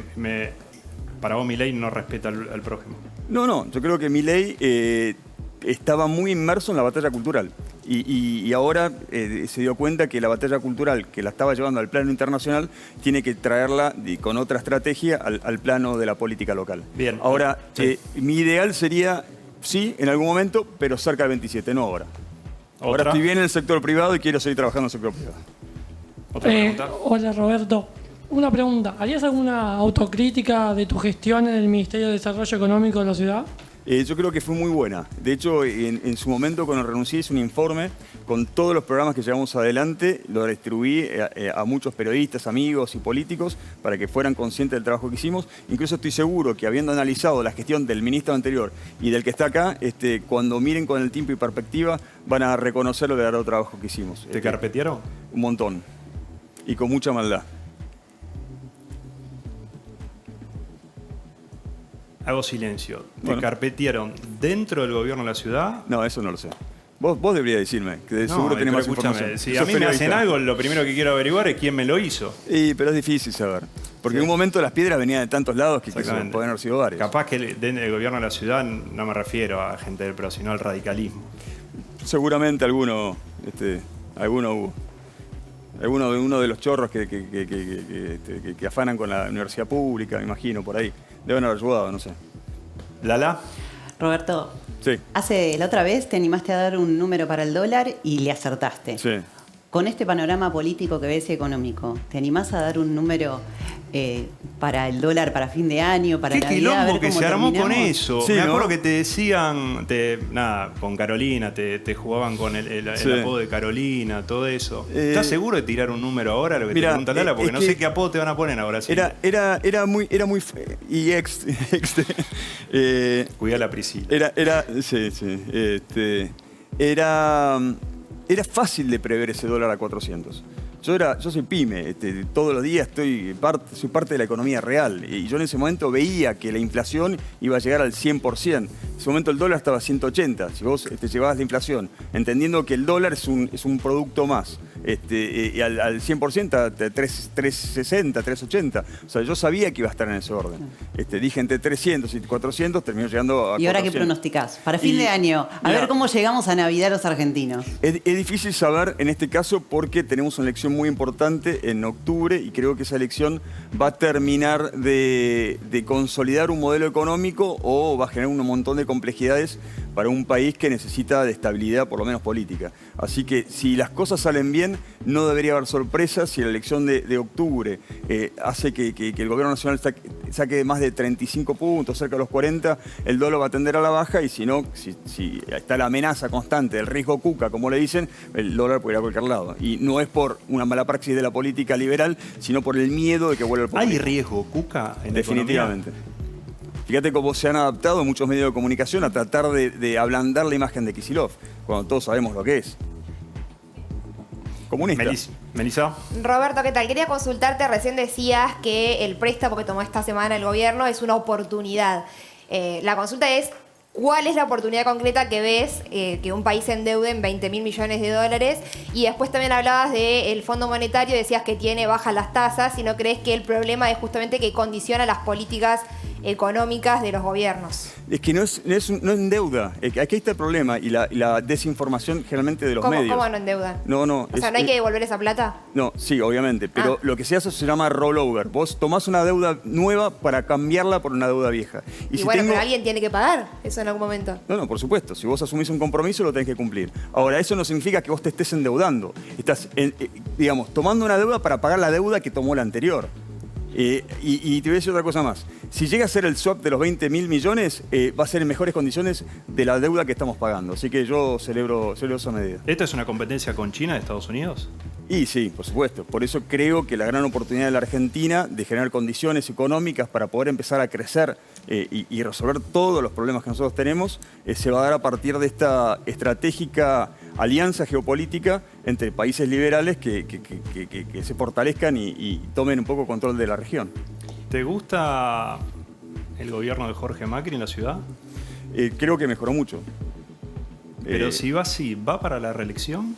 para vos Milei no respeta al prójimo. No, yo creo que Milei estaba muy inmerso en la batalla cultural y ahora se dio cuenta que la batalla cultural que la estaba llevando al plano internacional tiene que traerla con otra estrategia al plano de la política local. Bien. Ahora, Sí. mi ideal sería, sí, en algún momento, pero cerca del 27, no ahora. Ahora ¿Otra? estoy bien en el sector privado y quiero seguir trabajando en el sector privado. ¿Otra pregunta? Hola Roberto, una pregunta. ¿Harías alguna autocrítica de tu gestión en el Ministerio de Desarrollo Económico de la ciudad? Yo creo que fue muy buena. De hecho, en su momento, cuando renuncié, hice un informe con todos los programas que llevamos adelante. Lo distribuí a muchos periodistas, amigos y políticos para que fueran conscientes del trabajo que hicimos. Incluso estoy seguro que, habiendo analizado la gestión del ministro anterior y del que está acá, cuando miren con el tiempo y perspectiva, van a reconocer lo verdadero trabajo que hicimos. ¿Te carpetearon? Un montón. Y con mucha maldad. Hago silencio. ¿Te Bueno. carpetearon dentro del gobierno de la ciudad? No, eso no lo sé. Vos deberías decirme, que de seguro tenés pero más escúchame, información. si Sos a mí me hacen periodista. algo, lo primero que quiero averiguar es quién me lo hizo. Pero es difícil saber. Porque en un momento las piedras venían de tantos lados que Exactamente. pueden haber sido varios. Capaz que dentro del gobierno de la ciudad no me refiero a gente del PRO, sino al radicalismo. Seguramente alguno hubo. Uno de los chorros que afanan con la universidad pública, me imagino, por ahí. Deben haber ayudado, no sé. ¿Lala? Roberto, Sí, la otra vez te animaste a dar un número para el dólar y le acertaste. sí. Con este panorama político que ves y económico, ¿te animás a dar un número para el dólar para fin de año, para Qué Navidad. quilombo que se armó con eso. Sí, me ¿no? acuerdo que te decían, con Carolina, te jugaban con el Sí. apodo de Carolina, todo eso. ¿Estás seguro de tirar un número ahora, lo que te pregunta Lala? Porque no sé qué apodo te van a poner ahora. Sí. Era muy y Cuidá la Priscila. Era fácil de prever ese dólar a 400. Yo soy pyme, todos los días soy parte de la economía real. Y yo en ese momento veía que la inflación iba a llegar al 100%. En ese momento el dólar estaba a 180. Si vos llevabas la inflación, entendiendo que el dólar es un producto más, y al 100% a 360, 380. O sea, yo sabía que iba a estar en ese orden. Dije entre 300 y 400, terminó llegando a 400. ¿Y ahora qué pronosticás? Para fin de año, a ver cómo llegamos a Navidad los argentinos. Es difícil saber en este caso porque tenemos una elección muy importante en octubre y creo que esa elección va a terminar de consolidar un modelo económico o va a generar un montón de complejidades para un país que necesita de estabilidad, por lo menos política. Así que si las cosas salen bien, no debería haber sorpresas. Si la elección de octubre hace que el gobierno nacional saque más de 35 puntos, cerca de los 40, el dólar va a tender a la baja y si no, si está la amenaza constante, el riesgo cuca, como le dicen, el dólar puede ir a cualquier lado. Y no es por una mala praxis de la política liberal, sino por el miedo de que vuelva el populismo. ¿Hay riesgo cuca en la Definitivamente. economía? Fíjate cómo se han adaptado muchos medios de comunicación a tratar de ablandar la imagen de Kicillof, cuando todos sabemos lo que es. Comunista. Melissa. Roberto, ¿qué tal? Quería consultarte, recién decías que el préstamo que tomó esta semana el gobierno es una oportunidad. La consulta es, ¿cuál es la oportunidad concreta que ves que un país se endeude en 20.000 millones de dólares? Y después también hablabas del Fondo Monetario, decías que tiene bajas las tasas, y no crees que el problema es justamente que condiciona las políticas económicas de los gobiernos. Es que no endeuda. Aquí está el problema y la desinformación generalmente de los medios. ¿Cómo no endeudan? No. O sea, ¿no hay que devolver esa plata? No, sí, obviamente. Pero lo que se hace se llama rollover. Vos tomás una deuda nueva para cambiarla por una deuda vieja. Y bueno, pero alguien tiene que pagar eso en algún momento. No, por supuesto. Si vos asumís un compromiso, lo tenés que cumplir. Ahora, eso no significa que vos te estés endeudando. Estás, digamos, tomando una deuda para pagar la deuda que tomó la anterior. Y te voy a decir otra cosa más. Si llega a ser el swap de los 20.000 millones, va a ser en mejores condiciones de la deuda que estamos pagando. Así que yo celebro esa medida. ¿Esto es una competencia con China de Estados Unidos? Y sí, por supuesto. Por eso creo que la gran oportunidad de la Argentina de generar condiciones económicas para poder empezar a crecer y resolver todos los problemas que nosotros tenemos, se va a dar a partir de esta estratégica alianza geopolítica entre países liberales que se fortalezcan y tomen un poco control de la región. ¿Te gusta el gobierno de Jorge Macri en la ciudad? Creo que mejoró mucho. Pero si va así, ¿va para la reelección?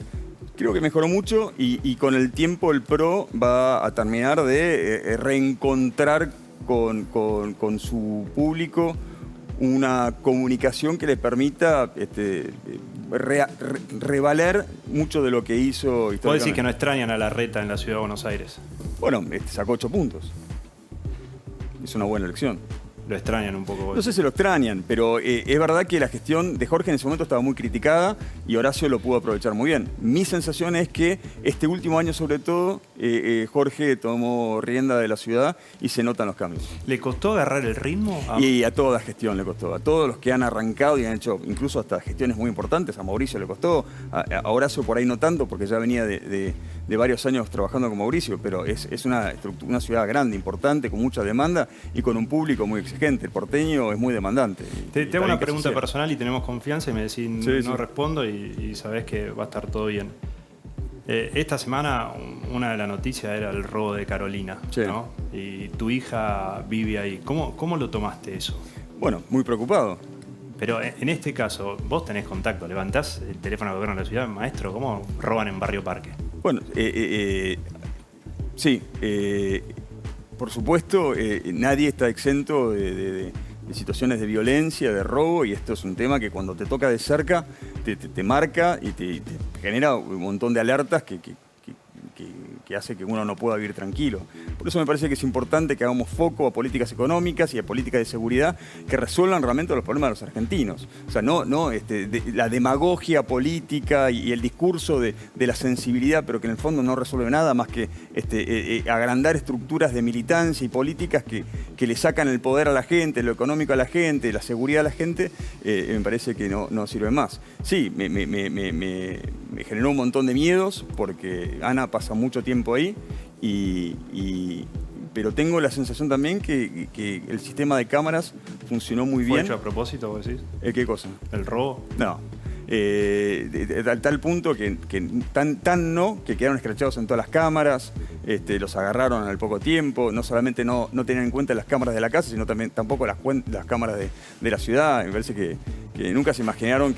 Creo que mejoró mucho y con el tiempo el PRO va a terminar de reencontrar con su público una comunicación que le permita revaler mucho de lo que hizo históricamente. ¿Puedo decir que no extrañan a Larreta en la ciudad de Buenos Aires? Bueno, sacó 8 puntos. Es una buena elección. Lo extrañan un poco. No sé si lo extrañan, pero es verdad que la gestión de Jorge en ese momento estaba muy criticada y Horacio lo pudo aprovechar muy bien. Mi sensación es que este último año, sobre todo, Jorge tomó rienda de la ciudad y se notan los cambios. ¿Le costó agarrar el ritmo? Y a toda gestión le costó. A todos los que han arrancado y han hecho incluso hasta gestiones muy importantes. A Mauricio le costó. A Horacio por ahí no tanto, porque ya venía de varios años trabajando con Mauricio, pero es una ciudad grande, importante, con mucha demanda y con un público muy exigente. El porteño es muy demandante. Te hago una pregunta personal y tenemos confianza y me decís no respondo y sabés que va a estar todo bien. Esta semana una de las noticias era el robo de Carolina, ¿no? Y tu hija vive ahí. ¿Cómo lo tomaste eso? Bueno, muy preocupado. Pero en este caso, vos tenés contacto, levantás el teléfono al gobierno de la ciudad, maestro, ¿cómo roban en Barrio Parque? Bueno, sí, por supuesto, nadie está exento de situaciones de violencia, de robo, y esto es un tema que cuando te toca de cerca te marca y te genera un montón de alertas que que hace que uno no pueda vivir tranquilo. Por eso me parece que es importante que hagamos foco a políticas económicas y a políticas de seguridad que resuelvan realmente los problemas de los argentinos. O sea, la demagogia política y el discurso de la sensibilidad, pero que en el fondo no resuelve nada más que agrandar estructuras de militancia y políticas que le sacan el poder a la gente, lo económico a la gente, la seguridad a la gente, me parece que no sirve más. Sí, me generó un montón de miedos porque Ana pasa mucho tiempo ahí pero tengo la sensación también que el sistema de cámaras funcionó muy bien. ¿Fue hecho a propósito, vos decís? ¿Qué cosa? ¿El robo? No. Al tal punto que quedaron escrachados en todas las cámaras, los agarraron al poco tiempo, no solamente no tenían en cuenta las cámaras de la casa, sino tampoco las cámaras de la ciudad. Me parece que nunca se imaginaron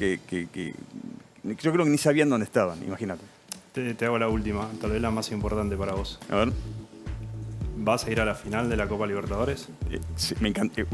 yo creo que ni sabían dónde estaban, imagínate. Te hago la última, tal vez la más importante para vos. A ver. ¿Vas a ir a la final de la Copa Libertadores? Sí,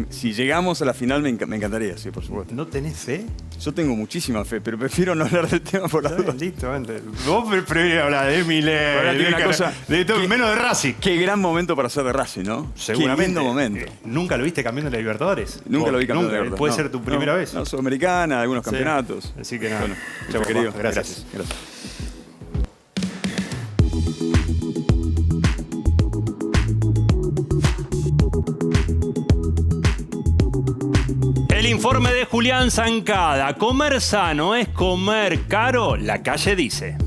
si llegamos a la final me encantaría, sí, por supuesto. ¿No tenés fe? Yo tengo muchísima fe, pero prefiero no hablar del tema por la duda. Listo, vente. Vos preferís hablar de Milei, menos de Racing. Qué gran momento para ser de Racing, ¿no? Seguramente. Qué lindo momento. ¿Nunca lo viste campeón de la Libertadores? Nunca lo vi campeón de la Libertadores. ¿Puede ser tu primera vez? No, Sudamericana, algunos campeonatos. Así que nada. Bueno, chau, querido. Gracias. El informe de Julián Zancada. ¿Comer sano es comer caro? La calle dice.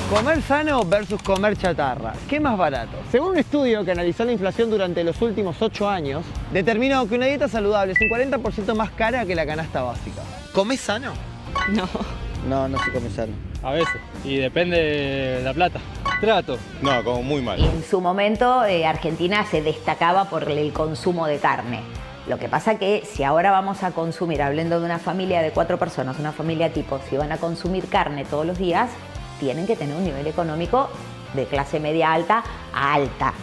Comer sano versus comer chatarra. ¿Qué más barato? Según un estudio que analizó la inflación durante los últimos 8 años, determinó que una dieta saludable es un 40% más cara que la canasta básica. ¿Comés sano? No. No se come sano. A veces, y depende de la plata. Trato. No, como muy mal. En su momento, Argentina se destacaba por el consumo de carne. Lo que pasa que si ahora vamos a consumir, hablando de una familia de 4 personas, una familia tipo, si van a consumir carne todos los días, tienen que tener un nivel económico de clase media alta a alta.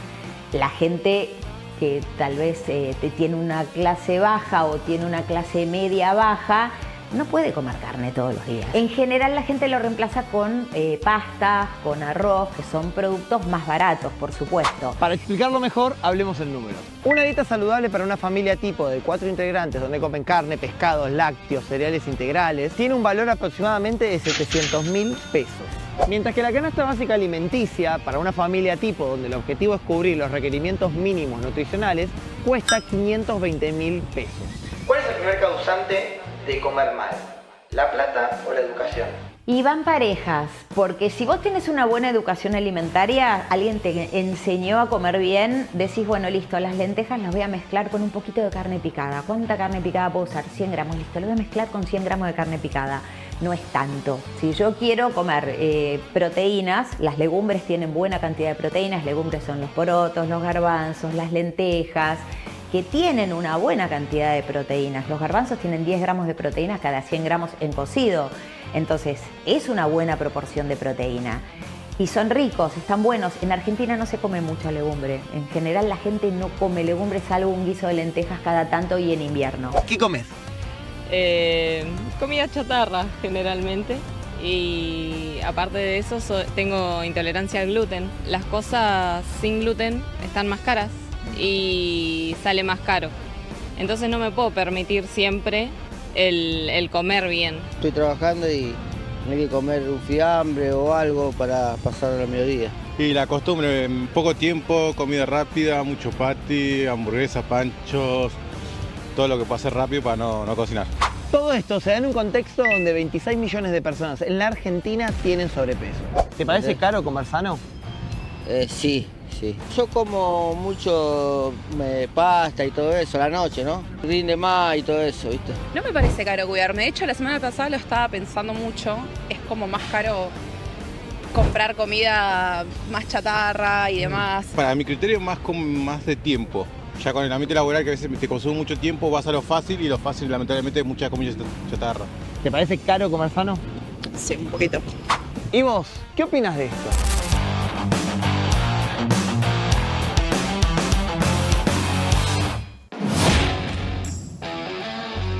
La gente que tal vez tiene una clase baja o tiene una clase media baja, no puede comer carne todos los días. En general la gente lo reemplaza con pastas, con arroz, que son productos más baratos, por supuesto. Para explicarlo mejor, hablemos en números. Una dieta saludable para una familia tipo de 4 integrantes, donde comen carne, pescados, lácteos, cereales integrales, tiene un valor aproximadamente de 700.000 pesos. Mientras que la canasta básica alimenticia, para una familia tipo, donde el objetivo es cubrir los requerimientos mínimos nutricionales, cuesta 520.000 pesos. ¿Cuál es el primer causante de comer mal? ¿La plata o la educación? Y van parejas, porque si vos tenés una buena educación alimentaria, alguien te enseñó a comer bien, decís, bueno, listo, las lentejas las voy a mezclar con un poquito de carne picada. ¿Cuánta carne picada puedo usar? 100 gramos, listo, lo voy a mezclar con 100 gramos de carne picada. No es tanto. Si yo quiero comer proteínas, las legumbres tienen buena cantidad de proteínas, legumbres son los porotos, los garbanzos, las lentejas, que tienen una buena cantidad de proteínas. Los garbanzos tienen 10 gramos de proteínas cada 100 gramos en cocido. Entonces, es una buena proporción de proteína. Y son ricos, están buenos. En Argentina no se come mucha legumbre. En general la gente no come legumbre, salvo un guiso de lentejas cada tanto y en invierno. ¿Qué comes? Comida chatarra, generalmente. Y aparte de eso, tengo intolerancia al gluten. Las cosas sin gluten están más caras y sale más caro. Entonces no me puedo permitir siempre el comer bien. Estoy trabajando y hay que comer un fiambre o algo para pasar el mediodía. Y la costumbre, en poco tiempo, comida rápida, mucho patty, hamburguesas, panchos, todo lo que pueda hacer rápido para no cocinar. Todo esto se da en un contexto donde 26 millones de personas en la Argentina tienen sobrepeso. ¿Te parece caro comer sano? Sí. Yo como mucho pasta y todo eso a la noche, ¿no? Rinde más y todo eso, ¿viste? No me parece caro cuidarme. De hecho, la semana pasada lo estaba pensando mucho. Es como más caro comprar comida más chatarra y demás. Para mi criterio más de tiempo. Ya con el ambiente laboral que a veces te consume mucho tiempo, vas a lo fácil y lo fácil lamentablemente es mucha comida chatarra. ¿Te parece caro comer sano? Sí, un poquito. ¿Y vos? ¿Qué opinas de esto?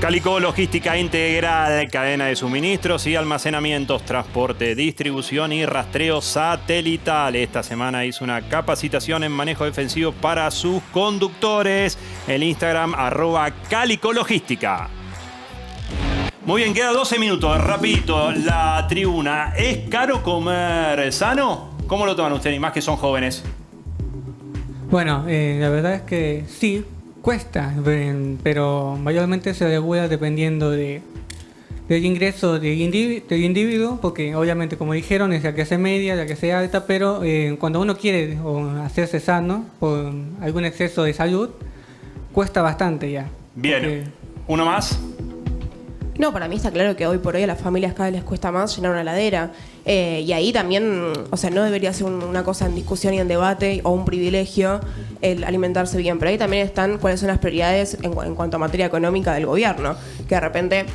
Calico Logística Integral, cadena de suministros y almacenamientos, transporte, distribución y rastreo satelital. Esta semana hizo una capacitación en manejo defensivo para sus conductores. El Instagram @calicologística. Muy bien, queda 12 minutos, rapidito, la tribuna. ¿Es caro comer sano? ¿Cómo lo toman ustedes? Y más que son jóvenes. Bueno, la verdad es que sí, cuesta, pero mayormente se regula dependiendo del ingreso del individuo, porque obviamente, como dijeron, es la clase media, la clase alta, pero cuando uno quiere hacerse sano por algún exceso de salud, cuesta bastante ya. Bien, ¿uno más? No, para mí está claro que hoy por hoy a las familias cada vez les cuesta más llenar una heladera. Y ahí también, o sea, no debería ser una cosa en discusión y en debate o un privilegio el alimentarse bien. Pero ahí también están cuáles son las prioridades en cuanto a materia económica del gobierno. Que de repente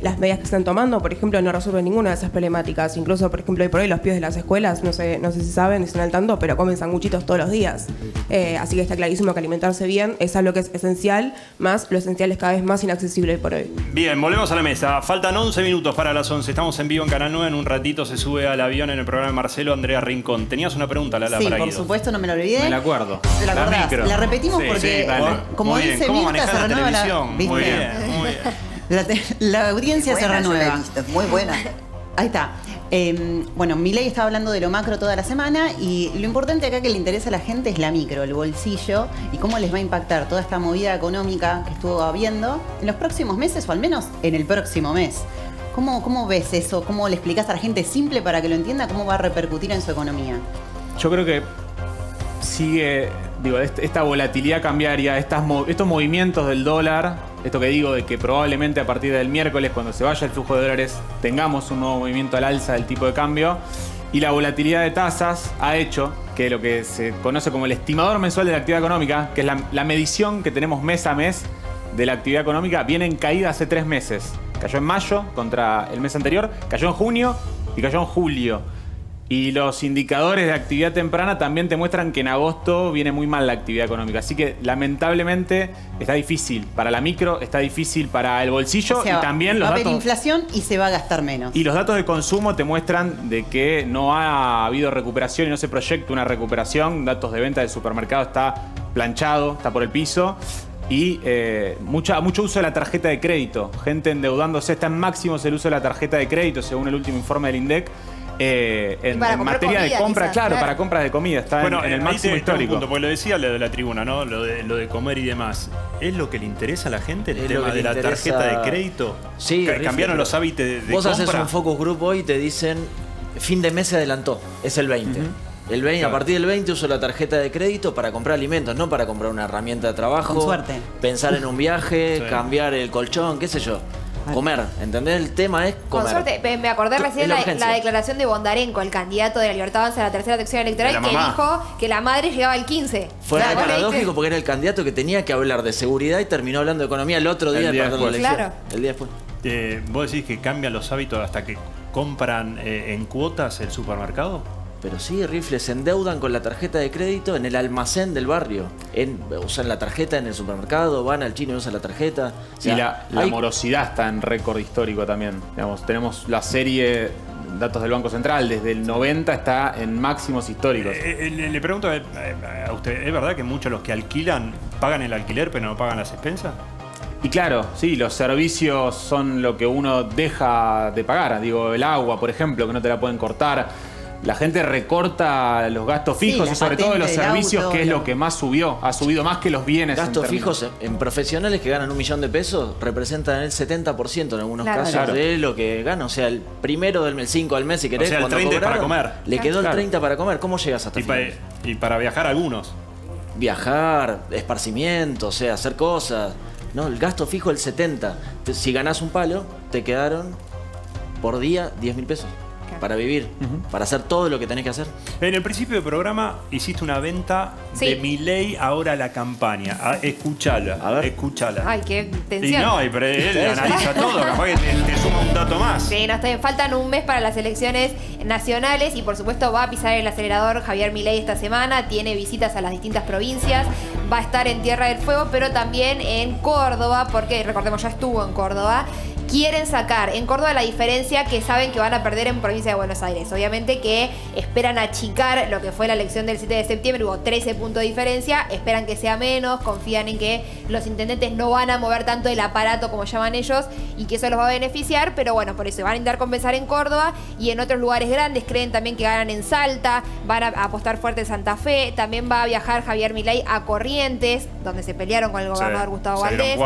las medidas que están tomando, por ejemplo, no resuelven ninguna de esas problemáticas. Incluso, por ejemplo, hoy por hoy los pibes de las escuelas, no sé si saben, están al tanto, pero comen sanguchitos todos los días. Así que está clarísimo que alimentarse bien es algo que es esencial, más lo esencial es cada vez más inaccesible hoy por hoy. Bien, volvemos a la mesa. Faltan 11 minutos para las 11. Estamos en vivo en Canal 9. En un ratito se sube al avión en el programa de Marcelo Andrea Rincón. Tenías una pregunta, Lala, sí, para por Guido. supuesto, no me lo olvidé. Me la acuerdo. ¿Te la acordás? micro. La repetimos porque, como Muy bien. dice ¿Cómo Mirta, manejás se la renueva la... televisión? ¿Viste? Muy bien, muy bien. La audiencia se renueva. Muy buena. Ahí está. Bueno, Milei estaba hablando de lo macro toda la semana y lo importante acá que le interesa a la gente es la micro, el bolsillo y cómo les va a impactar toda esta movida económica que estuvo habiendo en los próximos meses o al menos en el próximo mes. ¿Cómo ves eso? ¿Cómo le explicás a la gente simple para que lo entienda cómo va a repercutir en su economía? Yo creo que sigue, esta volatilidad cambiaria, estos movimientos del dólar, esto que digo de que probablemente a partir del miércoles, cuando se vaya el flujo de dólares, tengamos un nuevo movimiento al alza del tipo de cambio. Y la volatilidad de tasas ha hecho que lo que se conoce como el estimador mensual de la actividad económica, que es la medición que tenemos mes a mes de la actividad económica, viene en caída hace 3 meses. Cayó en mayo contra el mes anterior, cayó en junio y cayó en julio. Y los indicadores de actividad temprana también te muestran que en agosto viene muy mal la actividad económica. Así que lamentablemente está difícil para la micro, está difícil para el bolsillo, O sea, y también los va a haber datos... inflación y se va a gastar menos. Y los datos de consumo te muestran de que no ha habido recuperación y no se proyecta una recuperación. Datos de venta del supermercado está planchado, está por el piso. Y mucho uso de la tarjeta de crédito. Gente endeudándose. Está en máximos el uso de la tarjeta de crédito, según el último informe del INDEC. En materia de compra, quizás, claro, para compras de comida. Está en el máximo histórico. Punto, porque lo decía lo de la tribuna, ¿no? Lo de comer y demás. ¿Es lo que le interesa a la gente el tema de la tarjeta de crédito? Sí, cambiaron los hábitos de vos compra. haces un focus group hoy y te dicen fin de mes se adelantó, es el 20. El 20, Claro. A partir del 20 uso la tarjeta de crédito para comprar alimentos, no para comprar una herramienta de trabajo. Con suerte. Pensar en un viaje, Sí. cambiar el colchón, qué sé yo. Comer, ¿entendés? El tema es comer. Con suerte, me acordé recién Es la la urgencia. declaración de Bondarenko, el candidato de la Libertad Avanza a la tercera sección electoral, De la que mamá. dijo que la madre llegaba el 15. Fue Claro, re vos leíste. paradójico porque era el candidato que tenía que hablar de seguridad y terminó hablando de economía el otro día El de día perder la después. elección. Claro. El día después. ¿Vos decís que cambian los hábitos hasta que compran en cuotas el supermercado? Pero sí, Rifle, se endeudan con la tarjeta de crédito en el almacén del barrio. Usan la tarjeta en el supermercado, van al chino y usan la tarjeta. O sea, Y la hay- morosidad está en récord histórico también. Digamos, tenemos la serie datos del Banco Central, desde el 90 está en máximos históricos. Le pregunto a usted, ¿es verdad que muchos de los que alquilan pagan el alquiler pero no pagan las expensas? Y claro, sí, los servicios son lo que uno deja de pagar. Digo, el agua, por ejemplo, que no te la pueden cortar. La gente recorta los gastos Sí, fijos la y sobre todo patente los del servicios, auto, que es lo- lo que más subió. Ha subido más que los bienes. Gastos en términos. fijos en profesionales que ganan 1 millón de pesos representan el 70% en algunos Claro. casos Claro. de lo que gana. O sea, el primero del mes, 5 al mes, si querés, O sea, el cuando 30 es para cobraron, comer. le quedó Claro. el 30 para comer. ¿Cómo llegas hasta Y para viajar algunos. Viajar, esparcimiento, o sea, hacer cosas. No, el gasto fijo el 70. Si ganás un palo, te quedaron por día 10.000 pesos. para vivir, para hacer todo lo que tenés que hacer. En el principio del programa hiciste una venta de Milei ahora a la campaña. Escuchala, escuchala. Ay, qué Y tensión. no, pero él analiza todo, capaz que te suma un dato más. Sí, no, faltan un mes para las elecciones nacionales y por supuesto va a pisar el acelerador Javier Milei esta semana, tiene visitas a las distintas provincias, va a estar en Tierra del Fuego, pero también en Córdoba, porque recordemos ya estuvo en Córdoba. Quieren sacar en Córdoba la diferencia que saben que van a perder en provincia de Buenos Aires. Obviamente que esperan achicar lo que fue la elección del 7 de septiembre, hubo 13 puntos de diferencia, esperan que sea menos, confían en que los intendentes no van a mover tanto el aparato como llaman ellos y que eso los va a beneficiar, pero bueno, por eso van a intentar compensar en Córdoba y en otros lugares grandes. Creen también que ganan en Salta, van a apostar fuerte en Santa Fe, también va a viajar Javier Milei a Corrientes, donde se pelearon con el gobernador Gustavo Valdés.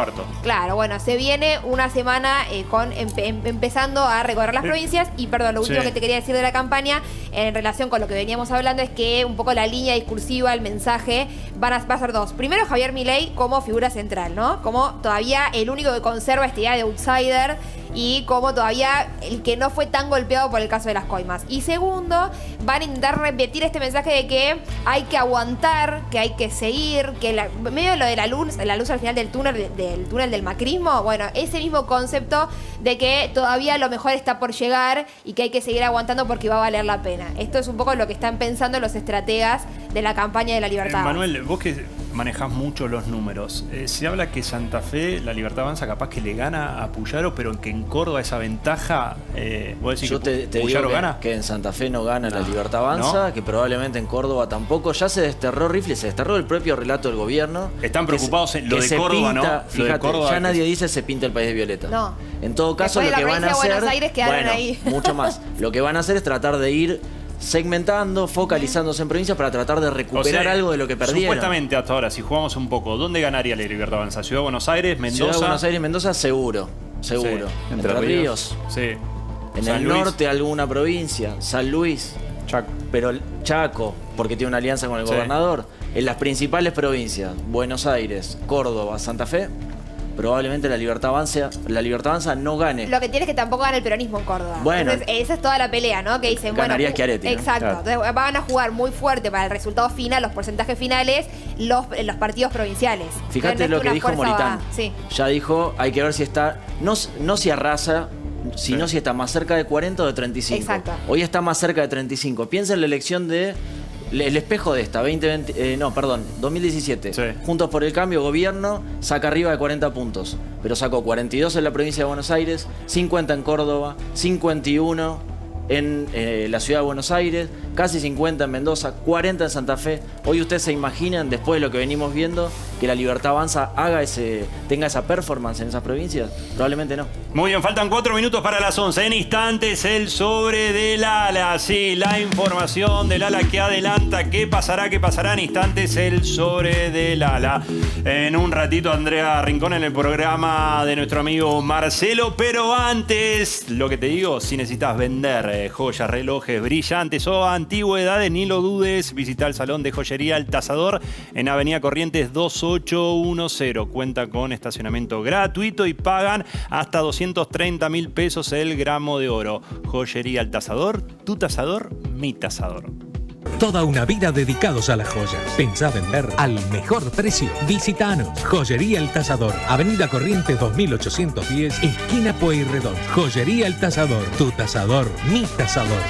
Claro, bueno, se viene una semana empezando a recorrer las provincias y perdón, lo último que te quería decir de la campaña en relación con lo que veníamos hablando es que un poco la línea discursiva, el mensaje va a ser dos. Primero, Javier Milei como figura central, ¿no? Como todavía el único que conserva esta idea de outsider y como todavía el que no fue tan golpeado por el caso de las coimas. Y segundo, van a intentar repetir este mensaje de que hay que aguantar, que hay que seguir, que medio de lo de la luz al final del túnel del macrismo, bueno, ese mismo concepto de que todavía lo mejor está por llegar y que hay que seguir aguantando porque va a valer la pena. Esto es un poco lo que están pensando los estrategas de la campaña de la Libertad. Manuel, vos que manejás mucho los números, se habla que Santa Fe, la Libertad Avanza, capaz que le gana a Puyaro, pero que en Córdoba esa ventaja, vos decís yo que te Puyaro digo gana. que en Santa Fe no gana la Libertad Avanza, que probablemente en Córdoba tampoco. Ya se desterró Rifle, se desterró el propio relato del gobierno. Están preocupados en lo de pinta, Córdoba, ¿no? Fíjate, Córdoba, ya nadie dice se pinta el país de violeta. No. En todo caso, Después lo de que la van a provincia de hacer, Buenos Aires quedaron ahí. mucho más. Lo que van a hacer es tratar de ir segmentando, focalizándose en provincias para tratar de recuperar algo de lo que perdieron. Supuestamente hasta ahora, si jugamos un poco, ¿dónde ganaría la Libertad Avanza? ¿Ciudad de Buenos Aires, Mendoza? Ciudad de Buenos Aires, Mendoza, seguro. Sí. Entre Ríos. Sí. En San el Luis. norte alguna provincia, San Luis, Chaco. Pero Chaco, porque tiene una alianza con el gobernador. En las principales provincias, Buenos Aires, Córdoba, Santa Fe, probablemente la Libertad Avanza no gane. Lo que tiene es que tampoco gana el peronismo en Córdoba. Bueno. Entonces, esa es toda la pelea, ¿no? Que dicen, Ganaría bueno, Schiaretti, ¿no? exacto. Claro. Entonces, van a jugar muy fuerte para el resultado final, los porcentajes finales, los partidos provinciales. Fíjate No es lo que una dijo fuerza Moritán. Sí. Ya dijo, hay que ver si está, no si arrasa, sino si está más cerca de 40 o de 35. Exacto. Hoy está más cerca de 35. Piensa en la elección de el espejo de esta, 2017. Juntos por el Cambio, gobierno, saca arriba de 40 puntos. Pero sacó 42 en la provincia de Buenos Aires, 50 en Córdoba, 51 en la ciudad de Buenos Aires, casi 50 en Mendoza, 40 en Santa Fe. Hoy ustedes se imaginan, después de lo que venimos viendo, que la Libertad Avanza tenga esa performance en esas provincias. Probablemente no. Muy bien, faltan 4 minutos para las 11. En instantes, el sobre del ala. Sí, la información del ala que adelanta. ¿Qué pasará? En instantes, el sobre del ala. En un ratito, Andrea Rincón en el programa de nuestro amigo Marcelo. Pero antes, lo que te digo, si necesitas vender joyas, relojes brillantes o antigüedades, ni lo dudes. Visita el Salón de Joyería El Tasador en Avenida Corrientes 2810. Cuenta con estacionamiento gratuito y pagan hasta 230.000 pesos el gramo de oro. Joyería El Tasador, tu tasador, mi tasador. Toda una vida dedicados a las joyas. Pensá vender al mejor precio. Visitanos. Joyería El Tasador. Avenida Corrientes 2810, esquina Pueyrredón. Joyería El Tasador. Tu tasador, mi tasador.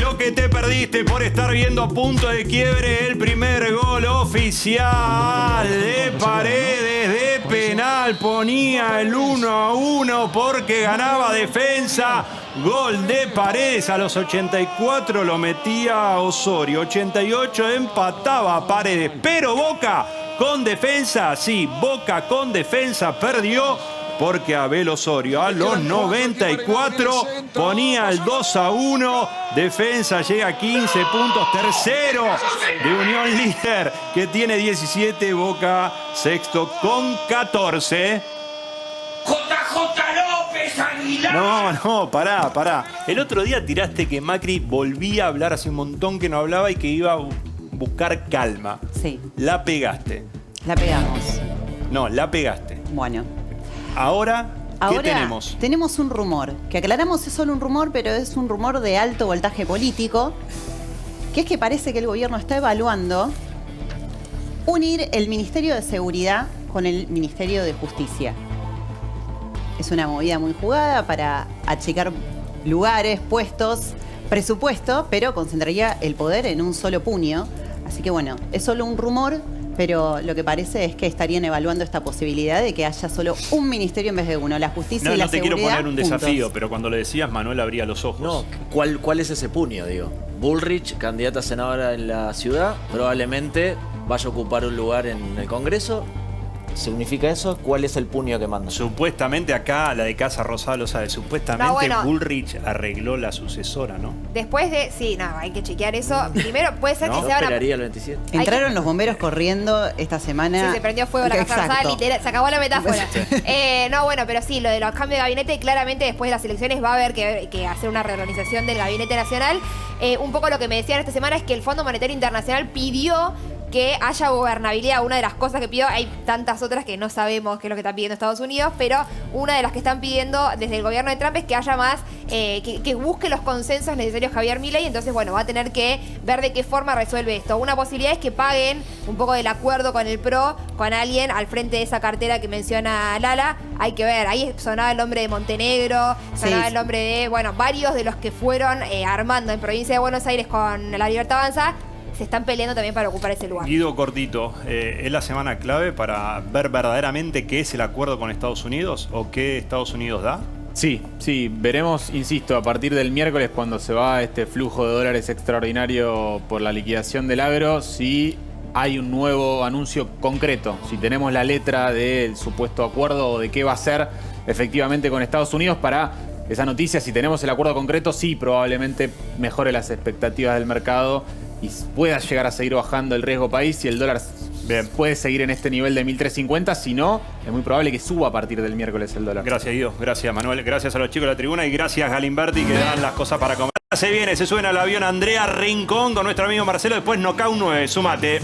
Lo que te perdiste por estar viendo a punto de quiebre el primer gol oficial de Paredes de penal. Ponía el 1-1 porque ganaba Defensa. Gol de Paredes a los 84 lo metía Osorio. 88 empataba Paredes. Pero Boca con Defensa, sí, Boca con Defensa perdió. Porque Abel Osorio a los 94 ponía el 2-1. Defensa llega a 15 puntos. Tercero de Unión líder que tiene 17. Boca sexto con 14. JJ López Aguilar. No, pará. El otro día tiraste que Macri volvía a hablar, hace un montón que no hablaba y que iba a buscar calma. Sí. La pegaste. La pegamos. No, la pegaste. Bueno. Ahora Ahora tenemos? Tenemos un rumor, que aclaramos es solo un rumor, pero es un rumor de alto voltaje político, que es que parece que el gobierno está evaluando unir el Ministerio de Seguridad con el Ministerio de Justicia. Es una movida muy jugada para achicar lugares, puestos, presupuesto, pero concentraría el poder en un solo puño. Así que bueno, es solo un rumor, pero lo que parece es que estarían evaluando esta posibilidad de que haya solo un ministerio en vez de uno, la justicia y la seguridad. No te quiero poner un juntos. desafío, pero cuando le decías, Manuel abría los ojos. No, ¿cuál es ese puño, digo? Bullrich, candidata a senadora en la ciudad, probablemente vaya a ocupar un lugar en el Congreso. ¿Significa eso? ¿Cuál es el puño que manda? Supuestamente acá, la de Casa Rosada lo sabe, supuestamente No, bueno. Bullrich arregló la sucesora, ¿no? Después de... Sí, no, hay que chequear eso. Primero, puede ser que ¿No? se abra... Esperaría el 27. Entraron los bomberos corriendo esta semana. Sí, se prendió fuego la Casa Rosada, Exacto. literal, se acabó la metáfora. No, bueno, pero sí, lo de los cambios de gabinete, claramente después de las elecciones va a haber que hacer una reorganización del gabinete nacional. Un poco lo que me decían esta semana es que el Fondo Monetario Internacional pidió que haya gobernabilidad. Una de las cosas que pidió, hay tantas otras que no sabemos qué es lo que está pidiendo Estados Unidos, pero una de las que están pidiendo desde el gobierno de Trump es que haya más, que busque los consensos necesarios Javier Milei. Entonces, bueno, va a tener que ver de qué forma resuelve esto. Una posibilidad es que paguen un poco del acuerdo con el PRO, con alguien al frente de esa cartera que menciona Lala. Hay que ver, ahí sonaba el nombre de Montenegro, sonaba el nombre de, bueno, varios de los que fueron armando en provincia de Buenos Aires con La Libertad Avanza. Se están peleando también para ocupar ese lugar. Guido Cortito, ¿es la semana clave para ver verdaderamente qué es el acuerdo con Estados Unidos o qué Estados Unidos da? Sí, veremos, insisto, a partir del miércoles cuando se va este flujo de dólares extraordinario por la liquidación del agro, si hay un nuevo anuncio concreto, si tenemos la letra del supuesto acuerdo o de qué va a ser efectivamente con Estados Unidos para esa noticia. Si tenemos el acuerdo concreto, sí, probablemente mejore las expectativas del mercado y pueda llegar a seguir bajando el riesgo país y el dólar puede seguir en este nivel de 1.350. Si no, es muy probable que suba a partir del miércoles el dólar. Gracias, Guido. Gracias, Manuel. Gracias a los chicos de la tribuna y gracias, Galimberti, que dan las cosas para comer. Se viene, se suben al avión Andrea Rincón con nuestro amigo Marcelo. Después Knockout 9. Sumate.